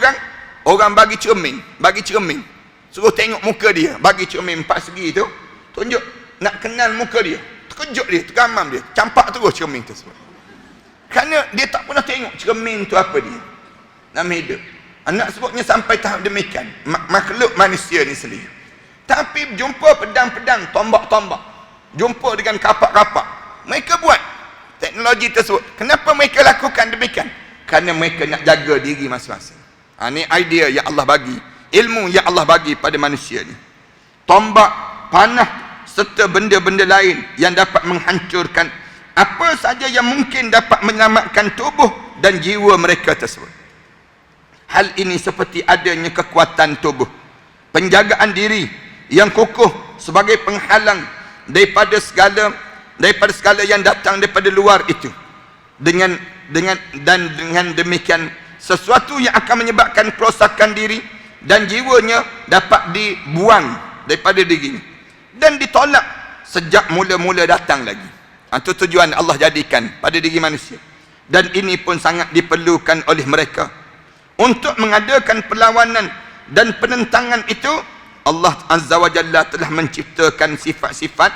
orang bagi cermin. Suruh tengok muka dia. Bagi cermin 4 segi tu. Tunjuk. Nak kenal muka dia. Terkejut dia, tergamam dia. Campak terus cermin tersebut. Kerana dia tak pernah tengok cermin tu apa dia. Dalam hidup. Anak sebutnya sampai tahap demikian. Makhluk manusia ni sendiri. Tapi jumpa pedang-pedang, tombak-tombak. Jumpa dengan kapak-kapak. Mereka buat teknologi tersebut. Kenapa mereka lakukan demikian? Kerana mereka nak jaga diri masing-masing. Ini idea yang Allah bagi. Ilmu yang Allah bagi pada manusia ni. Tombak, panah, serta benda-benda lain yang dapat menghancurkan apa saja yang mungkin dapat menyelamatkan tubuh dan jiwa mereka tersebut. Hal ini seperti adanya kekuatan tubuh, penjagaan diri yang kukuh sebagai penghalang daripada segala yang datang daripada luar itu. Dengan demikian sesuatu yang akan menyebabkan kerosakan diri dan jiwanya dapat dibuang daripada dirinya dan ditolak sejak mula-mula datang lagi. Itu tujuan Allah jadikan pada diri manusia. Dan ini pun sangat diperlukan oleh mereka. Untuk mengadakan perlawanan dan penentangan itu, Allah Azza wa Jalla telah menciptakan sifat-sifat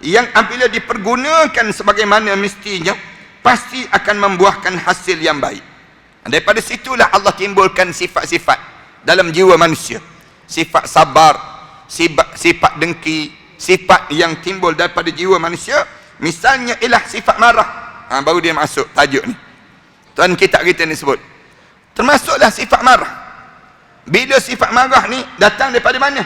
yang apabila dipergunakan sebagaimana mestinya, pasti akan membuahkan hasil yang baik. Daripada situlah Allah timbulkan sifat-sifat dalam jiwa manusia. Sifat sabar, sifat dengki, sifat yang timbul daripada jiwa manusia. Misalnya ialah sifat marah. Baru dia masuk tajuk ni. Tuan kitab kita ni sebut. Termasuklah sifat marah. Bila sifat marah ni datang daripada mana?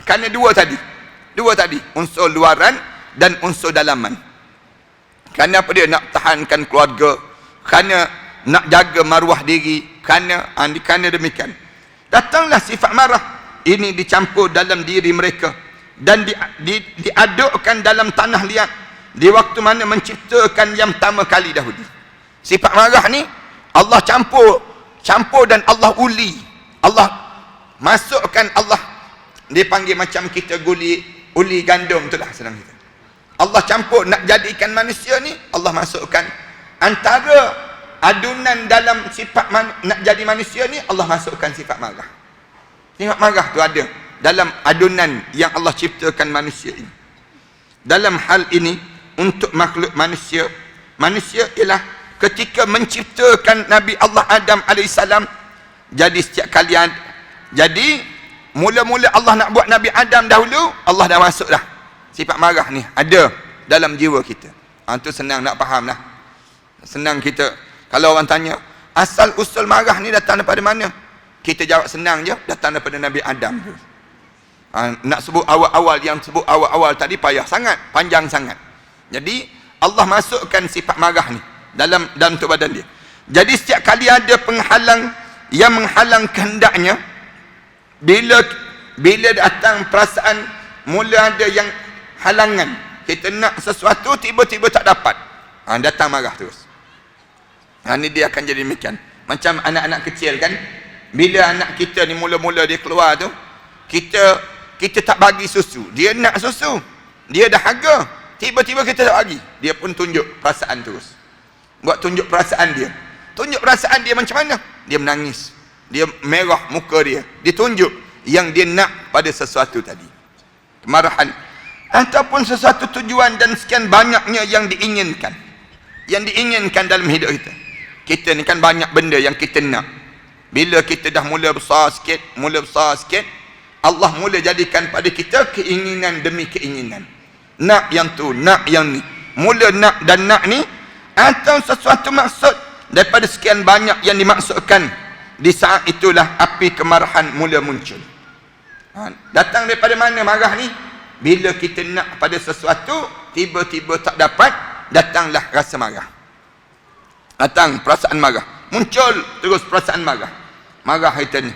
Kerana dua tadi, unsur luaran dan unsur dalaman. Kerana apa dia? Nak tahankan keluarga, kerana nak jaga maruah diri, kerana demikian. Datanglah sifat marah ini dicampur dalam diri mereka dan diadukkan dalam tanah liat di waktu mana menciptakan yang pertama kali dahulu. Sifat marah ni Allah campur dan Allah uli. Allah masukkan, Allah dipanggil macam kita uli gandum tu lah senang kita. Allah campur nak jadikan manusia ni, Allah masukkan antara adunan dalam sifat nak jadi manusia ni, Allah masukkan sifat marah. Sifat marah tu ada dalam adunan yang Allah ciptakan manusia ini. Dalam hal ini untuk makhluk manusia ialah ketika menciptakan Nabi Allah Adam AS, jadi setiap kali jadi mula-mula Allah nak buat Nabi Adam dahulu, Allah dah masuk dah sifat marah ni ada dalam jiwa kita. Itu senang nak faham lah. Senang kita, kalau orang tanya asal usul marah ni datang daripada mana, kita jawab senang je, datang daripada Nabi Adam. Nak sebut awal-awal tadi payah sangat, panjang sangat. Jadi Allah masukkan sifat marah ni dalam tubuh badan dia. Jadi setiap kali ada penghalang yang menghalang kehendaknya, bila datang perasaan mula ada yang halangan, kita nak sesuatu tiba-tiba tak dapat, datang marah terus. Ini dia akan jadi demikian. Macam anak-anak kecil kan, bila anak kita ni mula-mula dia keluar tu, kita tak bagi susu, dia nak susu, dia dah haga, tiba-tiba kita tak bagi, dia pun tunjuk perasaan terus. Buat tunjuk perasaan dia. Tunjuk perasaan dia macam mana? Dia menangis, dia merah muka dia, dia tunjuk yang dia nak pada sesuatu tadi, kemarahan ataupun sesuatu tujuan dan sekian banyaknya yang diinginkan dalam hidup kita. Kita ni kan banyak benda yang kita nak. Bila kita dah mula besar sikit, Allah mula jadikan pada kita keinginan demi keinginan. Nak yang tu, nak yang ni. Mula nak dan nak ni, atau sesuatu maksud daripada sekian banyak yang dimaksudkan. Di saat itulah api kemarahan mula muncul. Datang daripada mana marah ni? Bila kita nak pada sesuatu, tiba-tiba tak dapat, datanglah rasa marah. Datang perasaan marah. Muncul terus perasaan marah. Marah kita ni.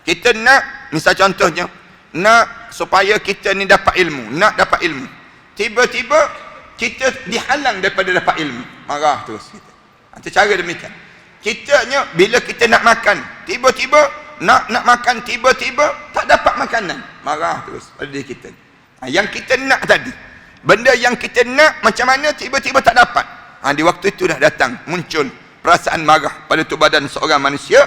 Kita nak, misal contohnya, nak supaya kita ni dapat ilmu. Nak dapat ilmu. Tiba-tiba kita dihalang daripada dapat ilmu. Marah terus kita. Itu cara demikian. Kitanya bila kita nak makan, tiba-tiba nak makan, tiba-tiba tak dapat makanan, marah terus pada diri kita. Yang kita nak tadi, benda yang kita nak macam mana, tiba-tiba tak dapat. Di waktu itu dah datang, muncul perasaan marah pada tubuh badan seorang manusia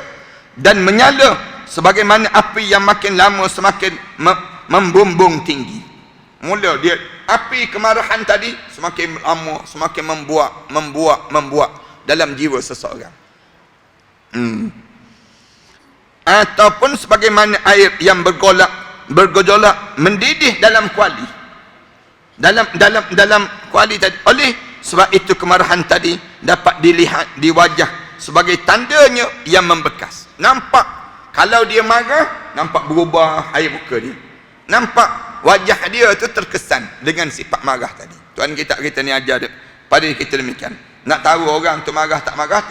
dan menyala sebagaimana api yang makin lama semakin membumbung tinggi. Mula dia api kemarahan tadi semakin lama semakin membuak dalam jiwa seseorang. Ataupun sebagaimana air yang bergejolak mendidih dalam kuali, dalam kuali tadi. Oleh sebab itu kemarahan tadi dapat dilihat di wajah sebagai tandanya yang membekas. Nampak kalau dia marah, nampak berubah air muka dia, nampak wajah dia tu terkesan dengan sifat marah tadi. Tuan kita ni ajar pada kita demikian. Nak tahu orang tu marah tak marah,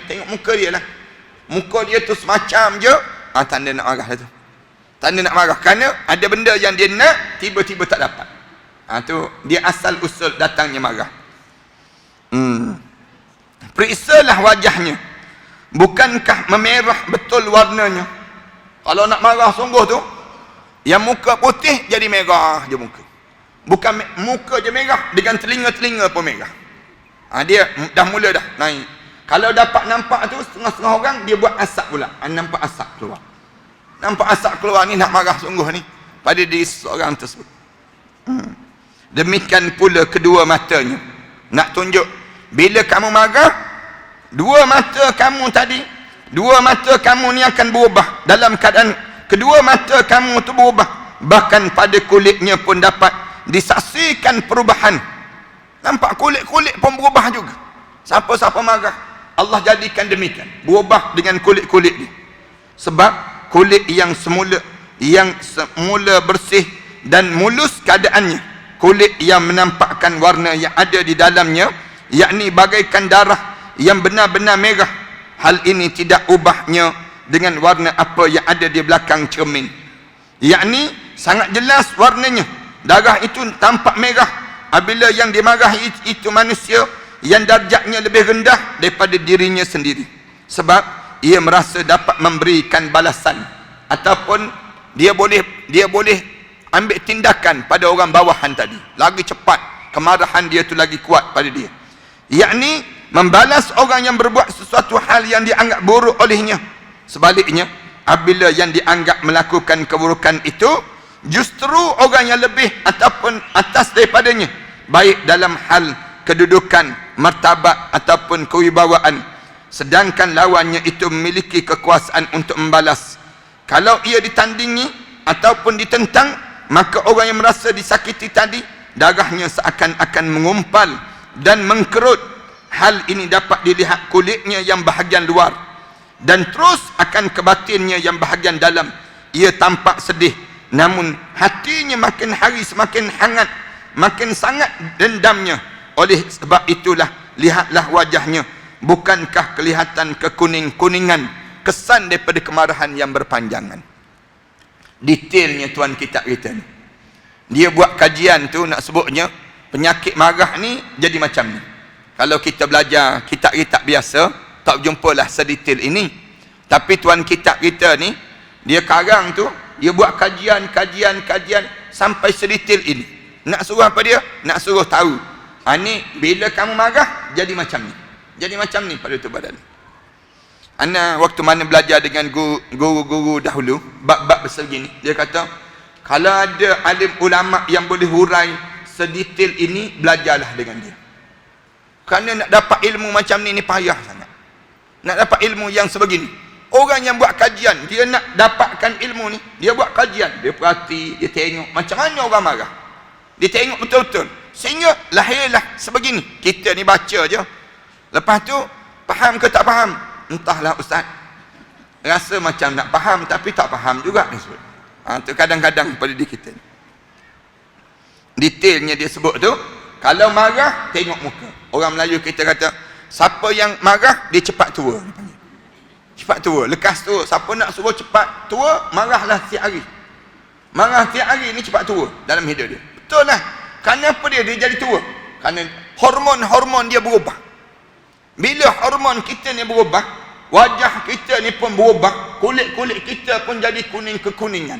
tengok muka dia lah. Muka dia tu semacam je, tanda nak marah lah tu. Tanda nak marah, kerana ada benda yang dia nak, tiba-tiba tak dapat. Tu dia asal usul datangnya marah. Periksalah wajahnya, bukankah memerah betul warnanya? Kalau nak marah sungguh tu, yang muka putih jadi merah je muka. Bukan muka je merah, dengan telinga-telinga pun merah. Dia dah mula dah naik. Kalau dapat nampak tu setengah-setengah orang, dia buat asap pula. Nampak asap keluar. Nampak asap keluar ni, nak marah sungguh ni pada diri seorang tersebut. Demikian pula kedua matanya. Nak tunjuk bila kamu marah, dua mata kamu ni akan berubah. Dalam keadaan kedua mata kamu tu berubah, bahkan pada kulitnya pun dapat disaksikan perubahan. Nampak kulit-kulit pun berubah juga. Siapa-siapa marah, Allah jadikan demikian, berubah dengan kulit-kulit dia. Sebab kulit yang semula bersih dan mulus keadaannya, kulit yang menampakkan warna yang ada di dalamnya, yakni bagaikan darah yang benar-benar merah. Hal ini tidak ubahnya dengan warna apa yang ada di belakang cermin. Yakni sangat jelas warnanya. Darah itu tampak merah apabila yang dimarahi itu manusia yang darjatnya lebih rendah daripada dirinya sendiri. Sebab ia merasa dapat memberikan balasan ataupun dia boleh ambil tindakan pada orang bawahan tadi. Lagi cepat, kemarahan dia tu lagi kuat pada dia. Yakni membalas orang yang berbuat sesuatu hal yang dianggap buruk olehnya. Sebaliknya, apabila yang dianggap melakukan keburukan itu justru orang yang lebih ataupun atas daripadanya, baik dalam hal kedudukan, martabat ataupun kewibawaan, sedangkan lawannya itu memiliki kekuasaan untuk membalas. Kalau ia ditandingi ataupun ditentang, maka orang yang merasa disakiti tadi, darahnya seakan-akan mengumpal dan mengkerut. Hal ini dapat dilihat kulitnya yang bahagian luar dan terus akan ke batinnya yang bahagian dalam. Ia tampak sedih, namun hatinya makin hari semakin hangat, makin sangat dendamnya. Oleh sebab itulah, lihatlah wajahnya, bukankah kelihatan kekuning-kuningan, kesan daripada kemarahan yang berpanjangan. Detailnya tuan kitab kita ni, dia buat kajian tu, nak sebutnya penyakit marah ni jadi macam ni. Kalau kita belajar kitab-kitab biasa, tak jumpalah sedetail ini. Tapi tuan kitab kita ni, dia karang tu, dia buat kajian sampai sedetail ini. Nak suruh apa dia? Nak suruh tahu, ni bila kamu marah jadi macam ni, jadi macam ni pada tu badan. Ana waktu mana belajar dengan guru-guru dahulu bab-bab sebegini, dia kata kalau ada alim ulama yang boleh hurai sedetail ini, belajarlah dengan dia. Kerana nak dapat ilmu macam ni payah sangat. Nak dapat ilmu yang sebegini, orang yang buat kajian, dia nak dapatkan ilmu ni, dia buat kajian, dia perhati, dia tengok macam mana orang marah, dia tengok betul-betul, sehingga lahirlah sebegini. Kita ni baca je, lepas tu faham ke tak faham, entahlah ustaz, rasa macam nak faham tapi tak faham juga ni sebut. Tu kadang-kadang pada diri kita. Detailnya dia sebut tu, kalau marah tengok muka. Orang Melayu kita kata, siapa yang marah dia cepat tua, cepat tua, lekas tua. Siapa nak suruh cepat tua, marahlah setiap hari. Marah setiap hari ni cepat tua dalam hidup dia. Betul lah. Kenapa dia jadi tua? Kerana hormon-hormon dia berubah. Bila hormon kita ni berubah, wajah kita ni pun berubah, kulit-kulit kita pun jadi kuning-kekuningan.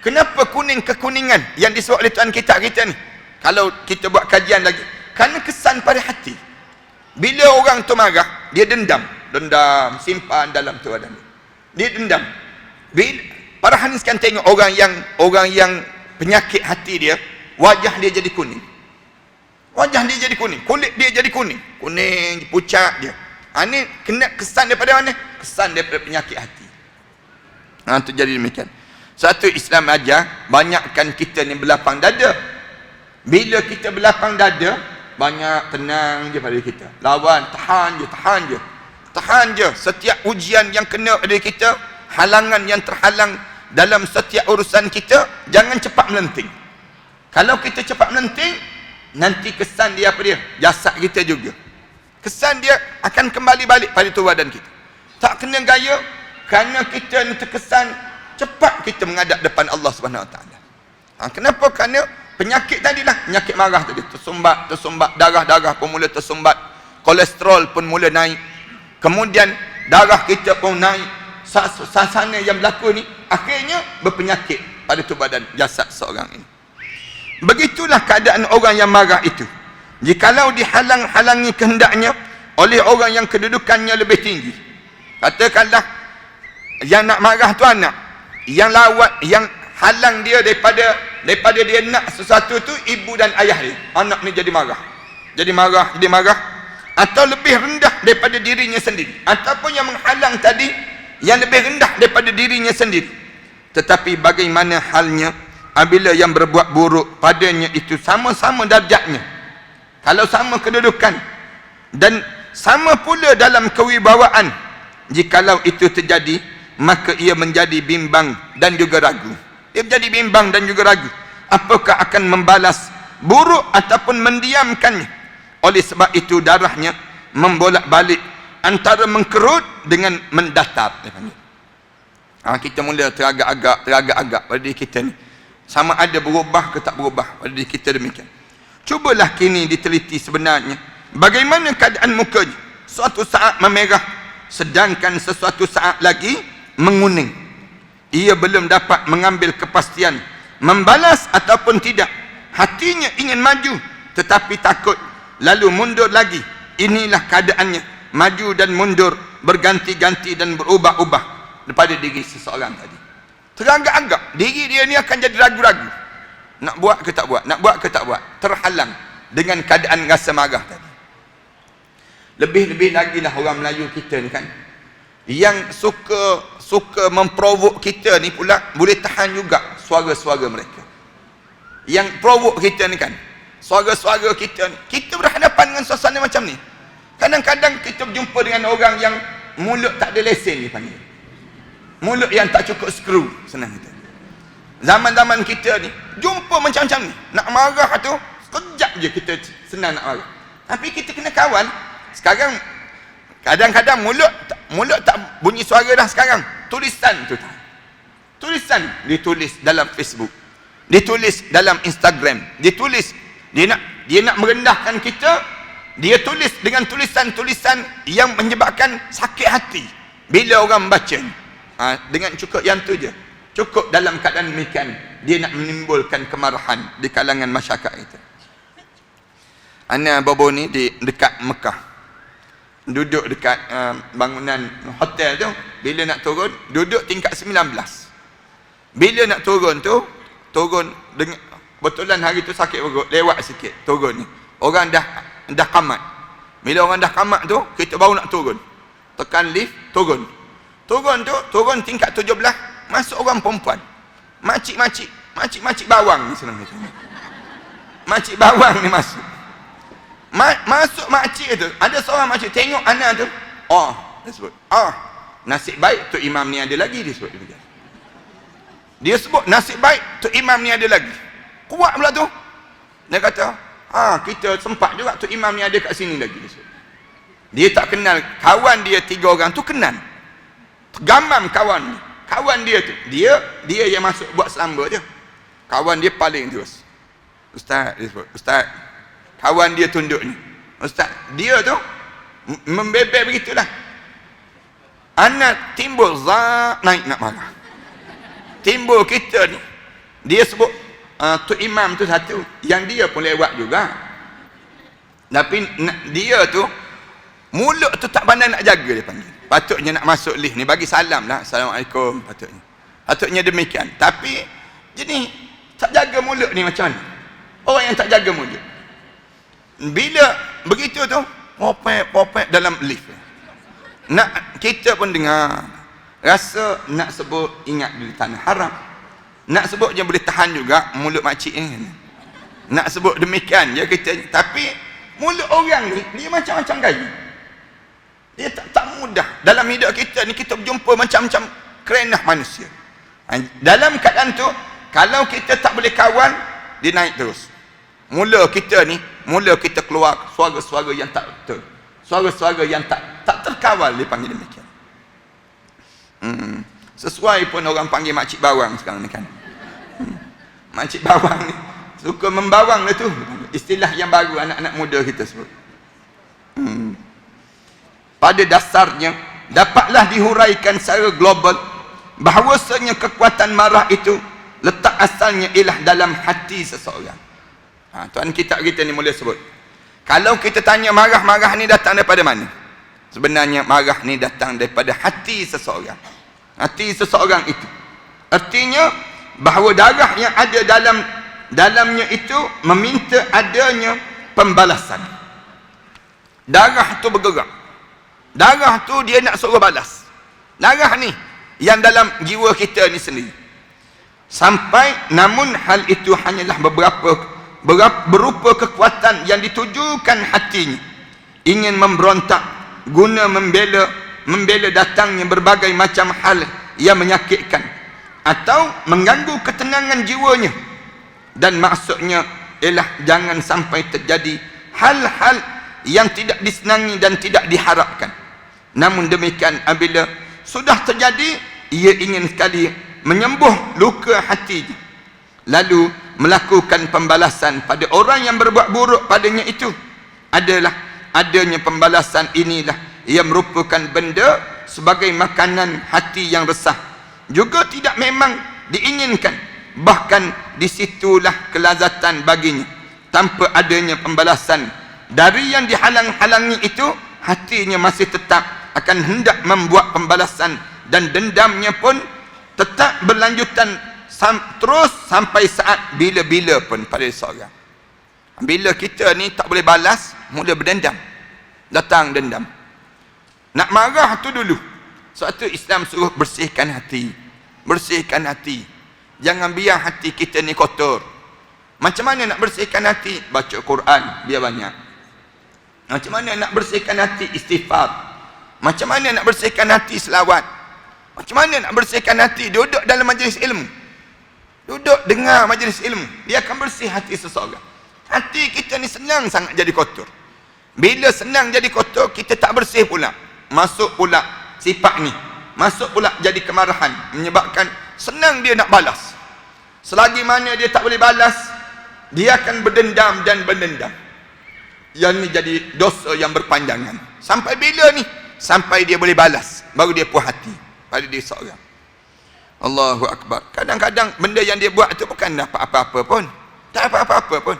Kenapa kuning-kekuningan yang disebut oleh tuan kitab kita ni? Kalau kita buat kajian lagi, kerana kesan pada hati. Bila orang tu marah, dia dendam, simpan dalam tu badan dia dendam. Bila para hadiskan tengok orang yang penyakit hati dia, wajah dia jadi kuning, wajah dia jadi kuning, kulit dia jadi kuning pucat dia. Ini kena kesan daripada mana? Kesan daripada penyakit hati. Itu jadi demikian. Satu Islam ajar banyakkan kita ni berlapang dada. Bila kita berlapang dada, banyak tenang je pada kita. Lawan, tahan je. Setiap ujian yang kena pada kita, halangan yang terhalang dalam setiap urusan kita, jangan cepat melenting. Kalau kita cepat melenting, nanti kesan dia apa dia? Jasad kita juga. Kesan dia akan kembali balik pada tubuh badan kita. Tak kena gaya, kerana kita ni terkesan, cepat kita menghadap depan Allah Subhanahu Wa Taala. Kenapa? Kerana penyakit tadilah, penyakit marah tadi, tersumbat, darah pun mula tersumbat, kolesterol pun mula naik, kemudian darah kita pun naik, sasana yang berlaku ni akhirnya berpenyakit pada tubuh badan jasad seorang ini. Begitulah keadaan orang yang marah itu. Jikalau dihalang-halangi kehendaknya oleh orang yang kedudukannya lebih tinggi, katakanlah yang nak marah tu anak, yang lawat, yang halang dia daripada dia nak sesuatu tu ibu dan ayah dia, anak ni jadi marah, atau lebih rendah daripada dirinya sendiri, ataupun yang menghalang tadi yang lebih rendah daripada dirinya sendiri. Tetapi bagaimana halnya apabila yang berbuat buruk padanya itu sama-sama darjatnya, kalau sama kedudukan dan sama pula dalam kewibawaan, jikalau itu terjadi, maka ia menjadi bimbang dan juga ragu. Dia menjadi bimbang dan juga ragu, apakah akan membalas buruk ataupun mendiamkannya. Oleh sebab itu darahnya membolak-balik antara mengkerut dengan mendatar. Kita mula teragak-agak pada diri kita ni. Sama ada berubah ke tak berubah pada diri kita demikian. Cubalah kini diteliti sebenarnya bagaimana keadaan mukanya. Suatu saat memerah, sedangkan sesuatu saat lagi menguning. Ia belum dapat mengambil kepastian membalas ataupun tidak. Hatinya ingin maju tetapi takut, lalu mundur lagi. Inilah keadaannya, maju dan mundur, berganti-ganti dan berubah-ubah daripada diri seseorang tadi. Teragak-agak diri dia ni akan jadi ragu-ragu, nak buat ke tak buat, nak buat ke tak buat, terhalang dengan keadaan rasa marah tadi. Lebih-lebih lagi lah orang Melayu kita ni kan, yang suka memprovok kita ni pula boleh tahan juga suara-suara mereka. Yang provok kita ni kan, suara-suara kita ni, kita berhadapan dengan suasana macam ni. Kadang-kadang kita berjumpa dengan orang yang mulut tak ada lesen dipanggil, mulut yang tak cukup skru, senang kita. Zaman-zaman kita ni jumpa macam-macam ni, nak marah tu sekejap je kita senang nak marah. Tapi kita kena kawan. Sekarang kadang-kadang mulut tak bunyi suara dah sekarang. Tulisan tu tak. Tulisan ditulis dalam Facebook, ditulis dalam Instagram, ditulis dia nak merendahkan kita, dia tulis dengan tulisan-tulisan yang menyebabkan sakit hati bila orang baca. Dengan cukup yang tu je, cukup dalam keadaan demikian dia nak menimbulkan kemarahan di kalangan masyarakat kita. Ana bobo ni dekat Mekah, duduk dekat bangunan hotel tu. Bila nak turun, duduk tingkat 19. Bila nak turun tu, turun dengan betulan hari tu sakit perut, lewat sikit turun ni. Orang dah qamat. Bila orang dah qamat tu, kita baru nak turun. Tekan lift, turun. Turun tu, turun tingkat 17, masuk orang perempuan. Makcik bawang ni senang macam ni. Makcik bawang ni masuk. Masuk makcik tu, ada seorang makcik tengok anak tu, dia sebut, nasib baik tu imam ni ada lagi, dia sebut demikian. Dia sebut nasib baik tu imam ni ada lagi. Kuat pula tu. Dia kata, kita sempat juga tu imam ni ada kat sini lagi, dia sebut. Dia tak kenal kawan dia 3 orang tu, kenal. Tergamam kawan dia tu. Dia yang masuk buat selamba je. Kawan dia paling terus. Ustaz, dia sebut, Ustaz, kawan dia tunduk ni, Ustaz, dia tu membebel begitulah. Anak timbul naik nak marah. Timbul kita ni, dia sebut tu imam tu satu, yang dia pun lewat juga. Tapi dia tu mulut tu tak pandai nak jaga, dia panggil. Patutnya nak masuk lift ni bagi salam lah, Assalamualaikum, patutnya demikian. Tapi jadi tak jaga mulut ni macam mana? Orang yang tak jaga mulut, bila begitu tu popek dalam lift, nak kita pun dengar, rasa nak sebut ingat di tanah haram, nak sebut je boleh tahan juga mulut makcik ni, nak sebut demikian je kita. Tapi mulut orang ni dia macam-macam gaya. Dia tak mudah dalam hidup kita ni. Kita berjumpa macam-macam kerenah manusia. Dalam keadaan tu, kalau kita tak boleh kawan, dia naik terus. Mula kita keluar suara-suara yang tak betul, suara-suara yang tak terkawal, dia panggil demikian. Sesuai pun orang panggil makcik bawang sekarang ni kan. Makcik bawang ni suka membawang lah tu, istilah yang baru anak-anak muda kita sebut. Pada dasarnya dapatlah dihuraikan secara global bahawasanya kekuatan marah itu letak asalnya ialah dalam hati seseorang. Tuan kita ni mula sebut, kalau kita tanya marah-marah ni datang daripada mana? Sebenarnya marah ni datang daripada hati seseorang. Hati seseorang itu, artinya bahawa darah yang ada dalamnya itu meminta adanya pembalasan. Darah tu bergerak, darah tu dia nak suruh balas. Darah ni yang dalam jiwa kita ni sendiri. Namun hal itu hanyalah berupa kekuatan yang ditujukan hatinya ingin memberontak guna membela datangnya berbagai macam hal yang menyakitkan atau mengganggu ketenangan jiwanya, dan maksudnya ialah jangan sampai terjadi hal-hal yang tidak disenangi dan tidak diharapkan. Namun demikian, apabila sudah terjadi, ia ingin sekali menyembuh luka hatinya, lalu melakukan pembalasan pada orang yang berbuat buruk padanya itu. Adanya pembalasan inilah yang merupakan benda sebagai makanan hati yang resah, juga tidak memang diinginkan, bahkan disitulah kelazatan baginya. Tanpa adanya pembalasan dari yang dihalang-halangi itu, hatinya masih tetap akan hendak membuat pembalasan, dan dendamnya pun tetap berlanjutan terus sampai saat bila-bila pun pada seorang. Bila kita ni tak boleh balas, mula berdendam, datang dendam, nak marah tu dulu. Sebab tu Islam suruh bersihkan hati, bersihkan hati. Jangan biar hati kita ni kotor. Macam mana nak bersihkan hati? Baca Quran biar banyak. Macam mana nak bersihkan hati? Istighfar. Macam mana nak bersihkan hati? Selawat. Macam mana nak bersihkan hati? Duduk dalam majlis ilmu, duduk dengar majlis ilmu, dia akan bersih hati seseorang. Hati kita ni senang sangat jadi kotor. Bila senang jadi kotor, kita tak bersih pula, masuk pula sifat ni, masuk pula jadi kemarahan, menyebabkan senang dia nak balas. Selagi mana dia tak boleh balas, dia akan berdendam dan berdendam. Yang ni jadi dosa yang berpanjangan. Sampai bila ni? Sampai dia boleh balas, baru dia puas hati pada dia seorang. Allahu Akbar. Kadang-kadang benda yang dia buat tu bukan dapat apa-apa pun, tak dapat apa-apa pun,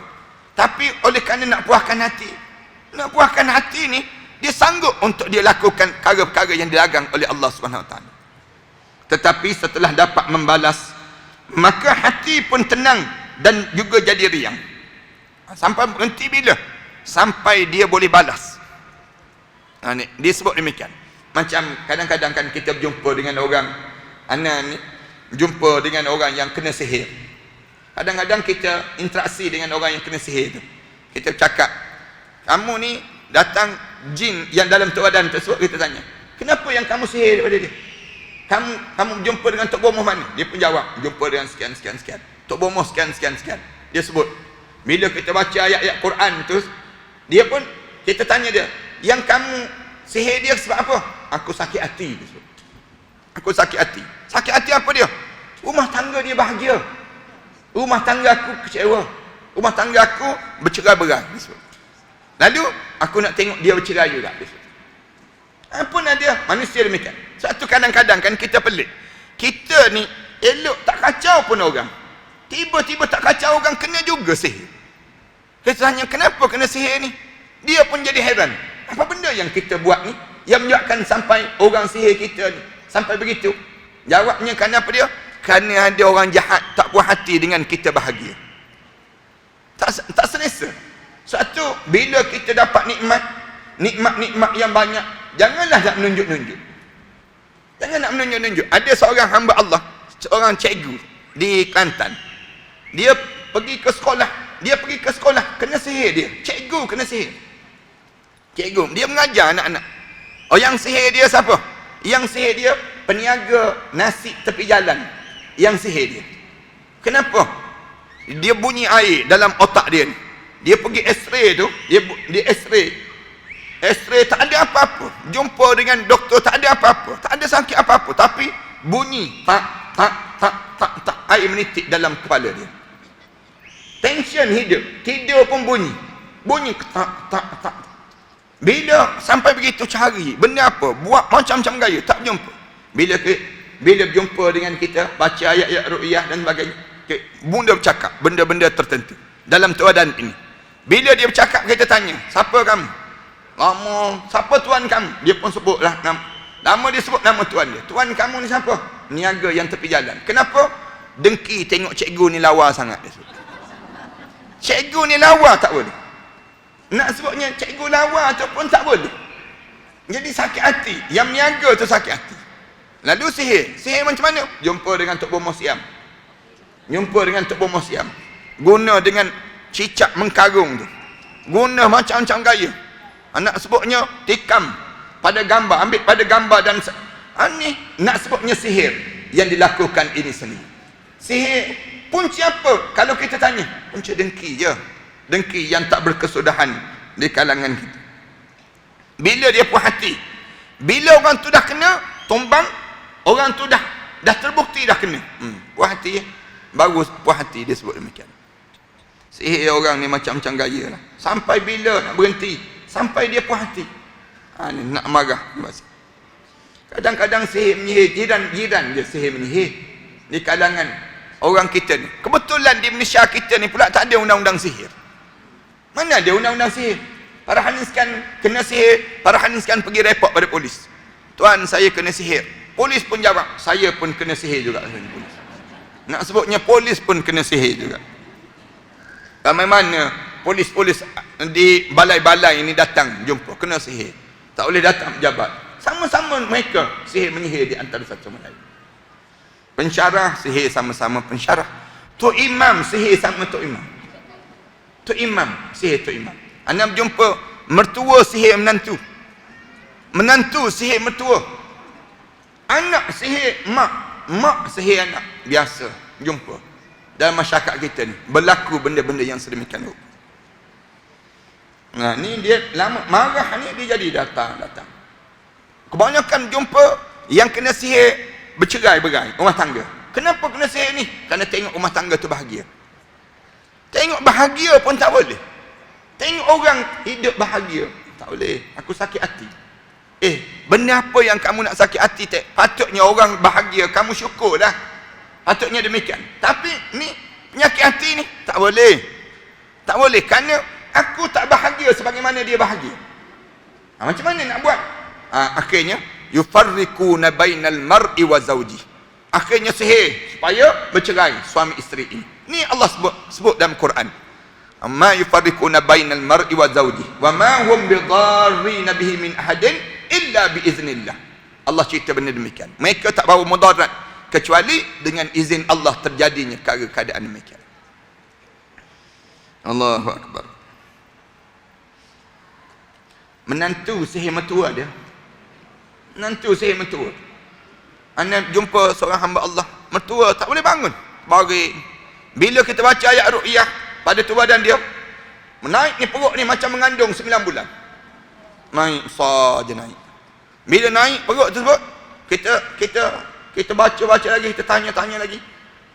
tapi oleh kerana nak puaskan hati, nak puaskan hati ni, dia sanggup untuk dia lakukan perkara-perkara yang dilarang oleh Allah SWT. Tetapi setelah dapat membalas, maka hati pun tenang dan juga jadi riang. Sampai berhenti bila? Sampai dia boleh balas. Ni disebut demikian. Macam kadang-kadang kan kita berjumpa dengan orang, anak ni jumpa dengan orang yang kena sihir. Kadang-kadang kita interaksi dengan orang yang kena sihir tu, kita cakap, kamu ni datang jin yang dalam badan tersebut. Kita tanya, kenapa yang kamu sihir daripada dia? Kamu jumpa dengan Tok Bomoh mana? Dia pun jawab, jumpa dengan sekian. Tok Bomoh sekian. Dia sebut. Bila kita baca ayat-ayat Quran tu, dia pun, kita tanya dia, yang kamu sihir dia sebab apa? Aku sakit hati. Aku sakit hati. Sakit hati apa dia? Rumah tangga dia bahagia, rumah tangga aku kecewa, rumah tangga aku bercerai-berai. Lalu aku nak tengok dia bercerai juga. Apa nak dia? Manusia demikian. Sebab tu kadang-kadang kan kita pelik. Kita ni elok tak kacau pun orang, tiba-tiba tak kacau orang kena juga sihir. Kita tanya, kenapa kena sihir ni? Dia pun jadi heran. Apa benda yang kita buat ni yang menyebabkan sampai orang sihir kita ni sampai begitu? Jawabnya kerana apa dia? Kerana ada orang jahat tak puas hati dengan kita bahagia, tak selesa. Sebab tu bila kita dapat nikmat yang banyak, janganlah nak menunjuk-nunjuk. Jangan nak menunjuk-nunjuk. Ada seorang hamba Allah, seorang cikgu di Kelantan. Dia pergi ke sekolah, kena sihir dia. Cikgu kena sihir. Cikgu, dia mengajar anak-anak. Oh, yang sihir dia siapa? Yang sihir dia peniaga nasi tepi jalan. Yang sihir dia. Kenapa? Dia bunyi air dalam otak dia ni. Dia pergi x-ray tu, dia x-ray tak ada apa-apa. Jumpa dengan doktor tak ada apa-apa, tak ada sakit apa-apa, tapi bunyi tak air menitik dalam kepala dia. Tension hidup, tidur pun bunyi tak. Bila sampai begitu cari benda apa, buat macam-macam gaya, tak jumpa. Bila berjumpa dengan kita, baca ayat-ayat ru'yah dan sebagainya, bunda bercakap benda-benda tertentu dalam tuadan ini. Bila dia bercakap, kita tanya, siapa kamu? Siapa tuan kamu? Dia pun sebutlah nama dia, sebut nama tuan dia. Tuan kamu ni siapa? Niaga yang tepi jalan. Kenapa? Dengki tengok cikgu ni lawa sangat, dia sebut. Cikgu ni lawa tak boleh. Nak sebutnya cikgu lawa ataupun tak boleh. Jadi sakit hati. Yang niaga tu sakit hati. Lalu sihir macam mana? Jumpa dengan Tok Bomoh Siam. Guna dengan cicak mengkarung tu, guna macam-macam gaya. Nak sebutnya tikam pada gambar, ambil pada gambar dan ni nak sebutnya sihir yang dilakukan ini sendiri. Sihir punca apa? Kalau kita tanya, punca dengki je. Dengki yang tak berkesudahan di kalangan kita. Bila dia puas hati, bila orang tu dah kena tumbang, orang tu dah dah terbukti dah kena. Puas hati ya. Baru puas hati dia sebut demikian. Sihir orang ni macam-macam gaya lah. Sampai bila nak berhenti? Sampai dia puas hati. Ni nak marah. Kadang-kadang sihir menyihir jiran je sihir menyihir. Di kalangan orang kita ni. Kebetulan di Malaysia kita ni pula tak ada undang-undang sihir. Mana ada undang-undang sihir? Para haniskan kena sihir, para haniskan pergi report pada polis. Tuan, saya kena sihir. Polis pun jawab, saya pun kena sihir juga. Nak sebutnya polis pun kena sihir juga. Ramai mana polis-polis di balai-balai ini datang jumpa, kena sihir. Tak boleh datang pejabat. Sama-sama mereka sihir menyihir di antara satu sama lain. Pensyarah sihir sama-sama pensyarah. Tok Imam sihir sama Tok Imam. Tok Imam sihir Tok Imam. Anda berjumpa mertua sihir menantu. Menantu sihir mertua. Anak sihir mak. Mak sihir anak. Biasa jumpa dalam masyarakat kita ni. Berlaku benda-benda yang sedemikian rupa. Nah, ni dia lama marah ni dia jadi datang. Kebanyakan jumpa yang kena sihir bercerai-berai, rumah tangga. Kenapa kena sihir ni? Kerana tengok rumah tangga tu bahagia. Tengok bahagia pun tak boleh. Tengok orang hidup bahagia, tak boleh. Aku sakit hati. Benda apa yang kamu nak sakit hati? Patutnya orang bahagia, kamu syukurlah. Patutnya demikian. Tapi ni penyakit hati ni tak boleh. Tak boleh kerana aku tak bahagia sebagaimana dia bahagia. Macam mana nak buat? Akhirnya yufarriquna bainal mar'i wa zawji. Akhirnya sihir supaya bercerai suami isteri ini. Ni Allah sebut dalam Quran. Amma yufarriquna bainal mar'i wa zawji wa ma hum bidarrina bihi min ahadin illa biiznillah. Allah cerita benda demikian. Mereka tak bawa mudarat kecuali dengan izin Allah terjadinya keadaan demikian. Allahu akbar. Menantu sihir mertua dia. Menantu sihir mertua. Anda jumpa seorang hamba Allah, mertua tak boleh bangun, baring. Bila kita baca ayat ruqyah pada tu badan dia, menaik ni perut ni macam mengandung 9 bulan. Naik saja naik. Bila naik perut tersebut, kita baca lagi, kita tanya lagi.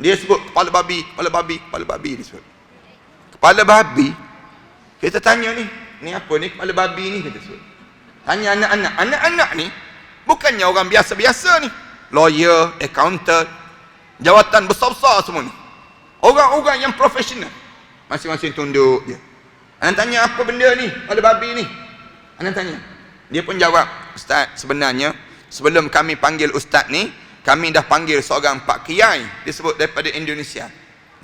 Dia sebut kepala babi dia sebut. Kepala babi. Kita tanya ni apa ni kepala babi ni, kita sebut. Tanya anak-anak ni bukannya orang biasa-biasa ni. Lawyer, accountant, jawatan besar-besar semua ni. Orang-orang yang profesional. Masing-masing tunduk dia. Anda tanya apa benda ni? Kepala babi ni. Anda tanya. Dia pun jawab, Ustaz, sebenarnya sebelum kami panggil Ustaz ni, kami dah panggil seorang Pak Kiai, dia sebut daripada Indonesia.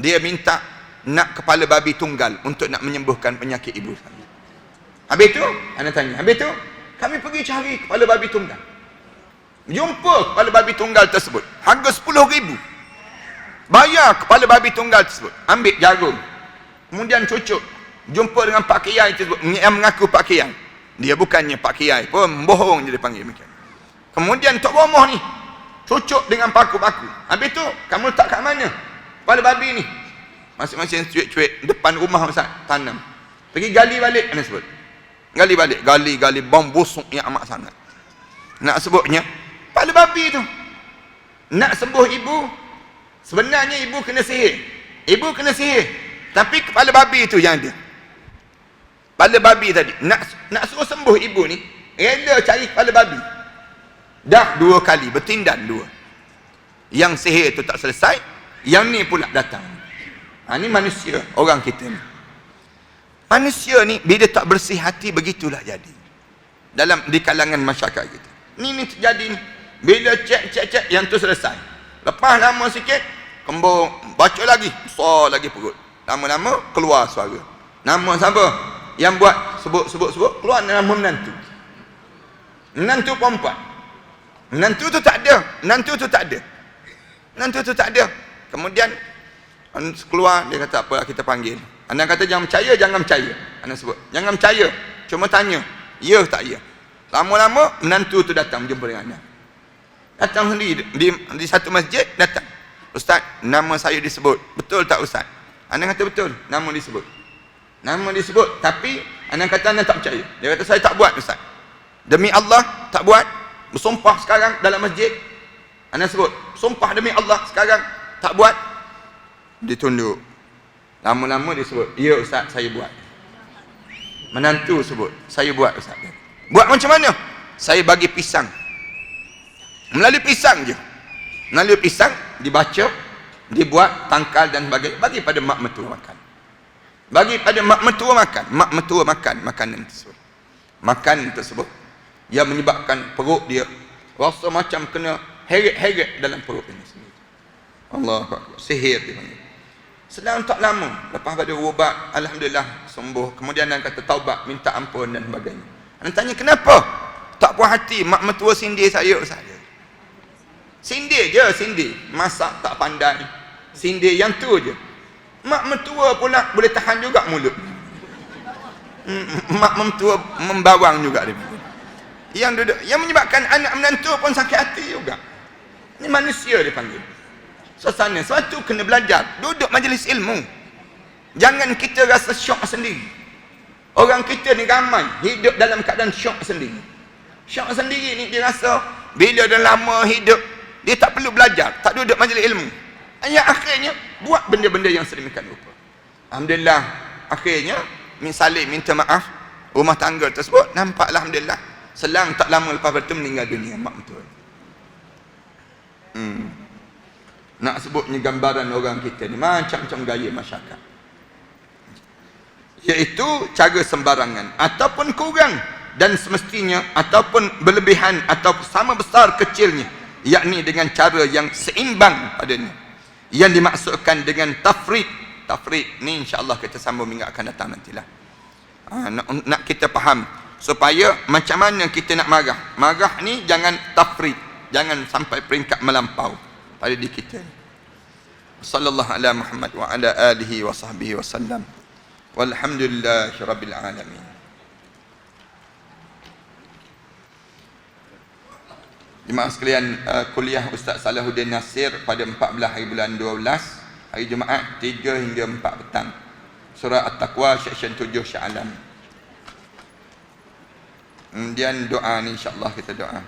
Dia minta nak kepala babi tunggal untuk nak menyembuhkan penyakit ibu. Habis tu, anda tanya, habis tu kami pergi cari kepala babi tunggal. Jumpa kepala babi tunggal tersebut, harga 10,000. Bayar kepala babi tunggal tersebut, ambil jarum, kemudian cucuk. Jumpa dengan Pak Kiai tersebut yang mengaku Pak Kiai. Dia bukannya Pak Kiai pun, bohong je dia panggil demikian. Kemudian Tok Romoh ni cucuk dengan paku-paku. Habis tu kamu letak kat mana kepala babi ni? Masing-masing cuik-cuik depan rumah Ustaz, tanam. Pergi gali balik, anda sebut. Gali balik, gali bom busuk yang amat sangat. Nak sebutnya kepala babi tu nak sembuh ibu. Sebenarnya ibu kena sihir. Ibu kena sihir. Tapi kepala babi tu yang ada. Kepala babi tadi nak suruh sembuh ibu ni, rela cari kepala babi. Dah 2 kali bertindan 2. Yang sihir tu tak selesai, yang ni pula datang. Ni manusia, orang kita ni. Manusia ni bila tak bersih hati, begitulah jadi di kalangan masyarakat kita. Ni terjadi ni. Bila cek yang tu selesai, lepas lama sikit kembung, baca lagi, besar lagi perut. Lama-lama keluar suara. Nama siapa yang buat sebut keluar nama menantu. Menantu perempuan. Menantu tu tak ada. Kemudian keluar, dia kata apa, kita panggil. Anda kata jangan percaya. Anda sebut jangan percaya, cuma tanya ya tak ya. Lama-lama menantu tu datang berjumpa dengan anda. Datang sendiri di satu masjid, datang. Ustaz, nama saya disebut, betul tak Ustaz? Anda kata betul, nama disebut, tapi anda kata anda tak percaya. Dia kata saya tak buat Ustaz. Demi Allah tak buat. Bersumpah sekarang dalam masjid. Ana sebut, sumpah demi Allah sekarang tak buat. Dia tunduk. Lama-lama dia sebut, ya Ustaz, saya buat. Menantu sebut, saya buat Ustaz. Buat macam mana? Saya bagi pisang. Melalui pisang je. Melalui pisang, dibaca, dibuat tangkal dan sebagainya. Bagi pada mak mertua makan. Bagi pada mak mertua makan. Mak mertua makan makanan tersebut. Makan tersebut yang menyebabkan perut dia rasa macam kena heret-heret dalam perut ini sendiri. Allahu Akbar. Sihir dia panggil. Sedang tak lama lepas pada ubat, alhamdulillah sembuh. Kemudian dia kata taubat, minta ampun dan sebagainya. Anda tanya kenapa? Tak puas hati mak mertua sindir saya saja. Sindir je, sindir. Masak tak pandai. Sindir yang tu je. Mak mertua pula boleh tahan juga mulut. Mak mertua membawang juga dia. Yang duduk, yang menyebabkan anak menantu pun sakit hati juga. Ini manusia dipanggil. Suasana, suatu kena belajar. Duduk majlis ilmu. Jangan kita rasa syok sendiri. Orang kita ni ramai hidup dalam keadaan syok sendiri. Syok sendiri ni dia rasa bila dah lama hidup, dia tak perlu belajar, tak duduk majlis ilmu. Yang akhirnya buat benda-benda yang sedemikian rupa. Alhamdulillah, akhirnya saling minta maaf. Rumah tangga tersebut nampaklah alhamdulillah selang tak lama lepas itu meninggal dunia mak betul. Nak sebutnya gambaran orang kita ni macam-macam gaya masyarakat. Iaitu cara sembarangan ataupun kurang dan semestinya ataupun berlebihan atau sama besar kecilnya, yakni dengan cara yang seimbang padanya. Yang dimaksudkan dengan tafrid. Tafrid ni insya-Allah kita sambung minggu akan datang nantilah. Nak kita faham supaya macam mana kita nak marah. Marah ni jangan tafrid, jangan sampai peringkat melampau pada diri kita. Sallallahu ala Muhammad wa ala alihi wa sahbihi wa sallam. Walhamdulillahirabbil alamin. Jemaah sekalian, kuliah Ustaz Salahuddin Nasir pada 14 hari bulan 12, hari Jumaat 3 hingga 4 petang. Surah At-Taqwa section 7 Sya'alam. Kemudian doa ni insya-Allah kita doa.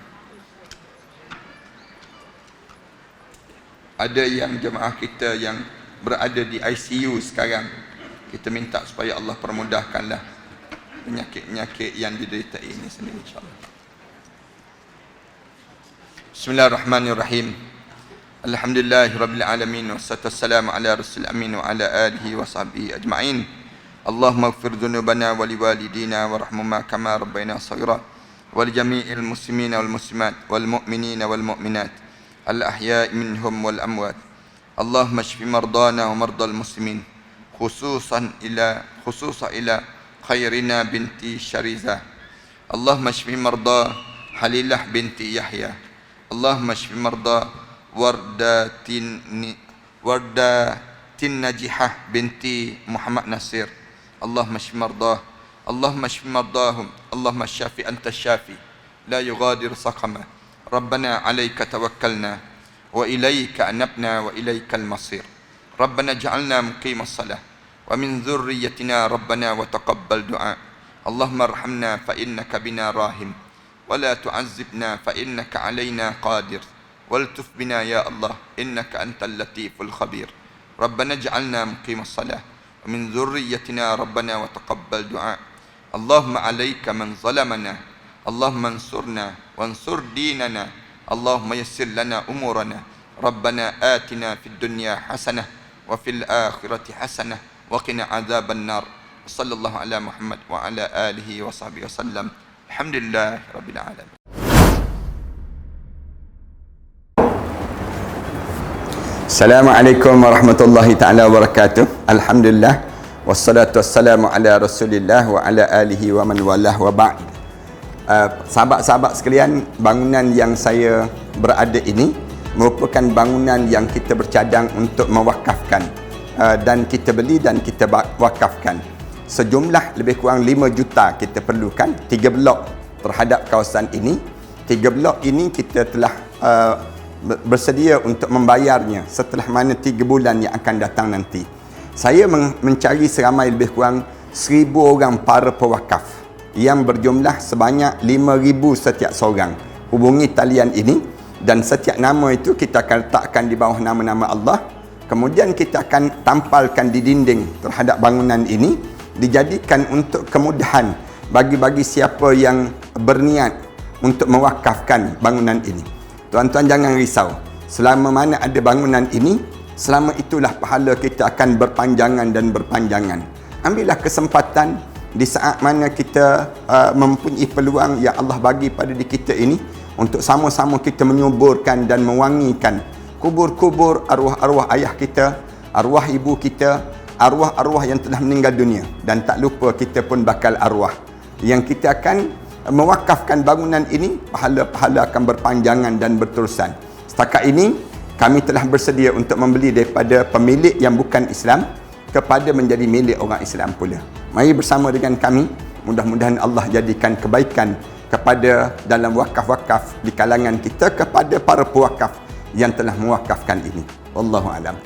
Ada yang jemaah kita yang berada di ICU sekarang, kita minta supaya Allah permudahkanlah penyakit-penyakit yang diderita ini sendiri insya-Allah. Bismillahirrahmanirrahim. Alhamdulillahirabbil alamin wassalatu wassalamu ala rasulil amin wa ala alihi wa sahbihi ajma'in. Allahumma ighfir dzunubana wa liwalidina warhamhuma kama rabbayana shaghira wa li jami'il muslimina wal muslimat wal mu'minina wal mu'minat al ahya'i minhum wal amwat. Allahumma shfi mardana wa mardal muslimin khususan ila khairina binti Syariza. Allahumma shfi marda Halilah binti Yahya. Allahumma shfi marda Wardatin Najihah binti Muhammad Nasir. Allahumma shfi mardah. Allahumma shfi mardahum. Allahumma syafi anta syafi la yughadir saqama. Rabbana alayka tawakkalna wa ilayka anabna wa ilaykal masir. Rabbana ja'alna muqimas salah wa min dhurriyyatina Rabbana wa taqabbal du'a. Allahumma arhamna fa innaka bina rahim wa la tu'azzibna fa innaka alayna qadir. والتف بنا يا الله إنك أنت اللطيف الخبير. ربنا اجعلنا مقيم الصلاة ومن ذريتنا ربنا وتقبل دعاء. اللهم عليك من ظلمنا. اللهم انصرنا وانصر ديننا. اللهم يسر لنا أمورنا. ربنا آتنا في الدنيا حسنة وفي الآخرة حسنة وقنا عذاب النار. صلى الله على محمد وعلى آله وصحبه وسلم. الحمد لله رب العالمين. Assalamualaikum warahmatullahi ta'ala wabarakatuh. Alhamdulillah. Wassalatu wassalamu ala rasulillah wa ala alihi wa man walah wa ba'd. Sahabat-sahabat sekalian, bangunan yang saya berada ini merupakan bangunan yang kita bercadang untuk mewakafkan, dan kita beli dan kita wakafkan. Sejumlah lebih kurang 5 juta kita perlukan 3 blok terhadap kawasan ini. 3 blok ini kita telah bersedia untuk membayarnya setelah mana 3 bulan yang akan datang nanti. Saya mencari seramai lebih kurang 1000 orang para pewakaf yang berjumlah sebanyak 5,000 setiap seorang. Hubungi talian ini Dan setiap nama itu kita akan letakkan di bawah nama-nama Allah. Kemudian kita akan tampalkan di dinding terhadap bangunan ini, dijadikan untuk kemudahan bagi siapa yang berniat untuk mewakafkan bangunan ini. Tuan-tuan jangan risau. Selama mana ada bangunan ini, selama itulah pahala kita akan berpanjangan dan berpanjangan. Ambillah kesempatan di saat mana kita mempunyai peluang yang Allah bagi pada diri kita ini untuk sama-sama kita menyuburkan dan mewangikan kubur-kubur arwah-arwah ayah kita, arwah ibu kita, arwah-arwah yang telah meninggal dunia. Dan tak lupa kita pun bakal arwah. Yang kita akan mewakafkan bangunan ini, pahala-pahala akan berpanjangan dan berterusan. Setakat ini, kami telah bersedia untuk membeli daripada pemilik yang bukan Islam kepada menjadi milik orang Islam pula. Mari bersama dengan kami, mudah-mudahan Allah jadikan kebaikan kepada dalam wakaf-wakaf di kalangan kita kepada para pewakaf yang telah mewakafkan ini. Wallahu a'lam.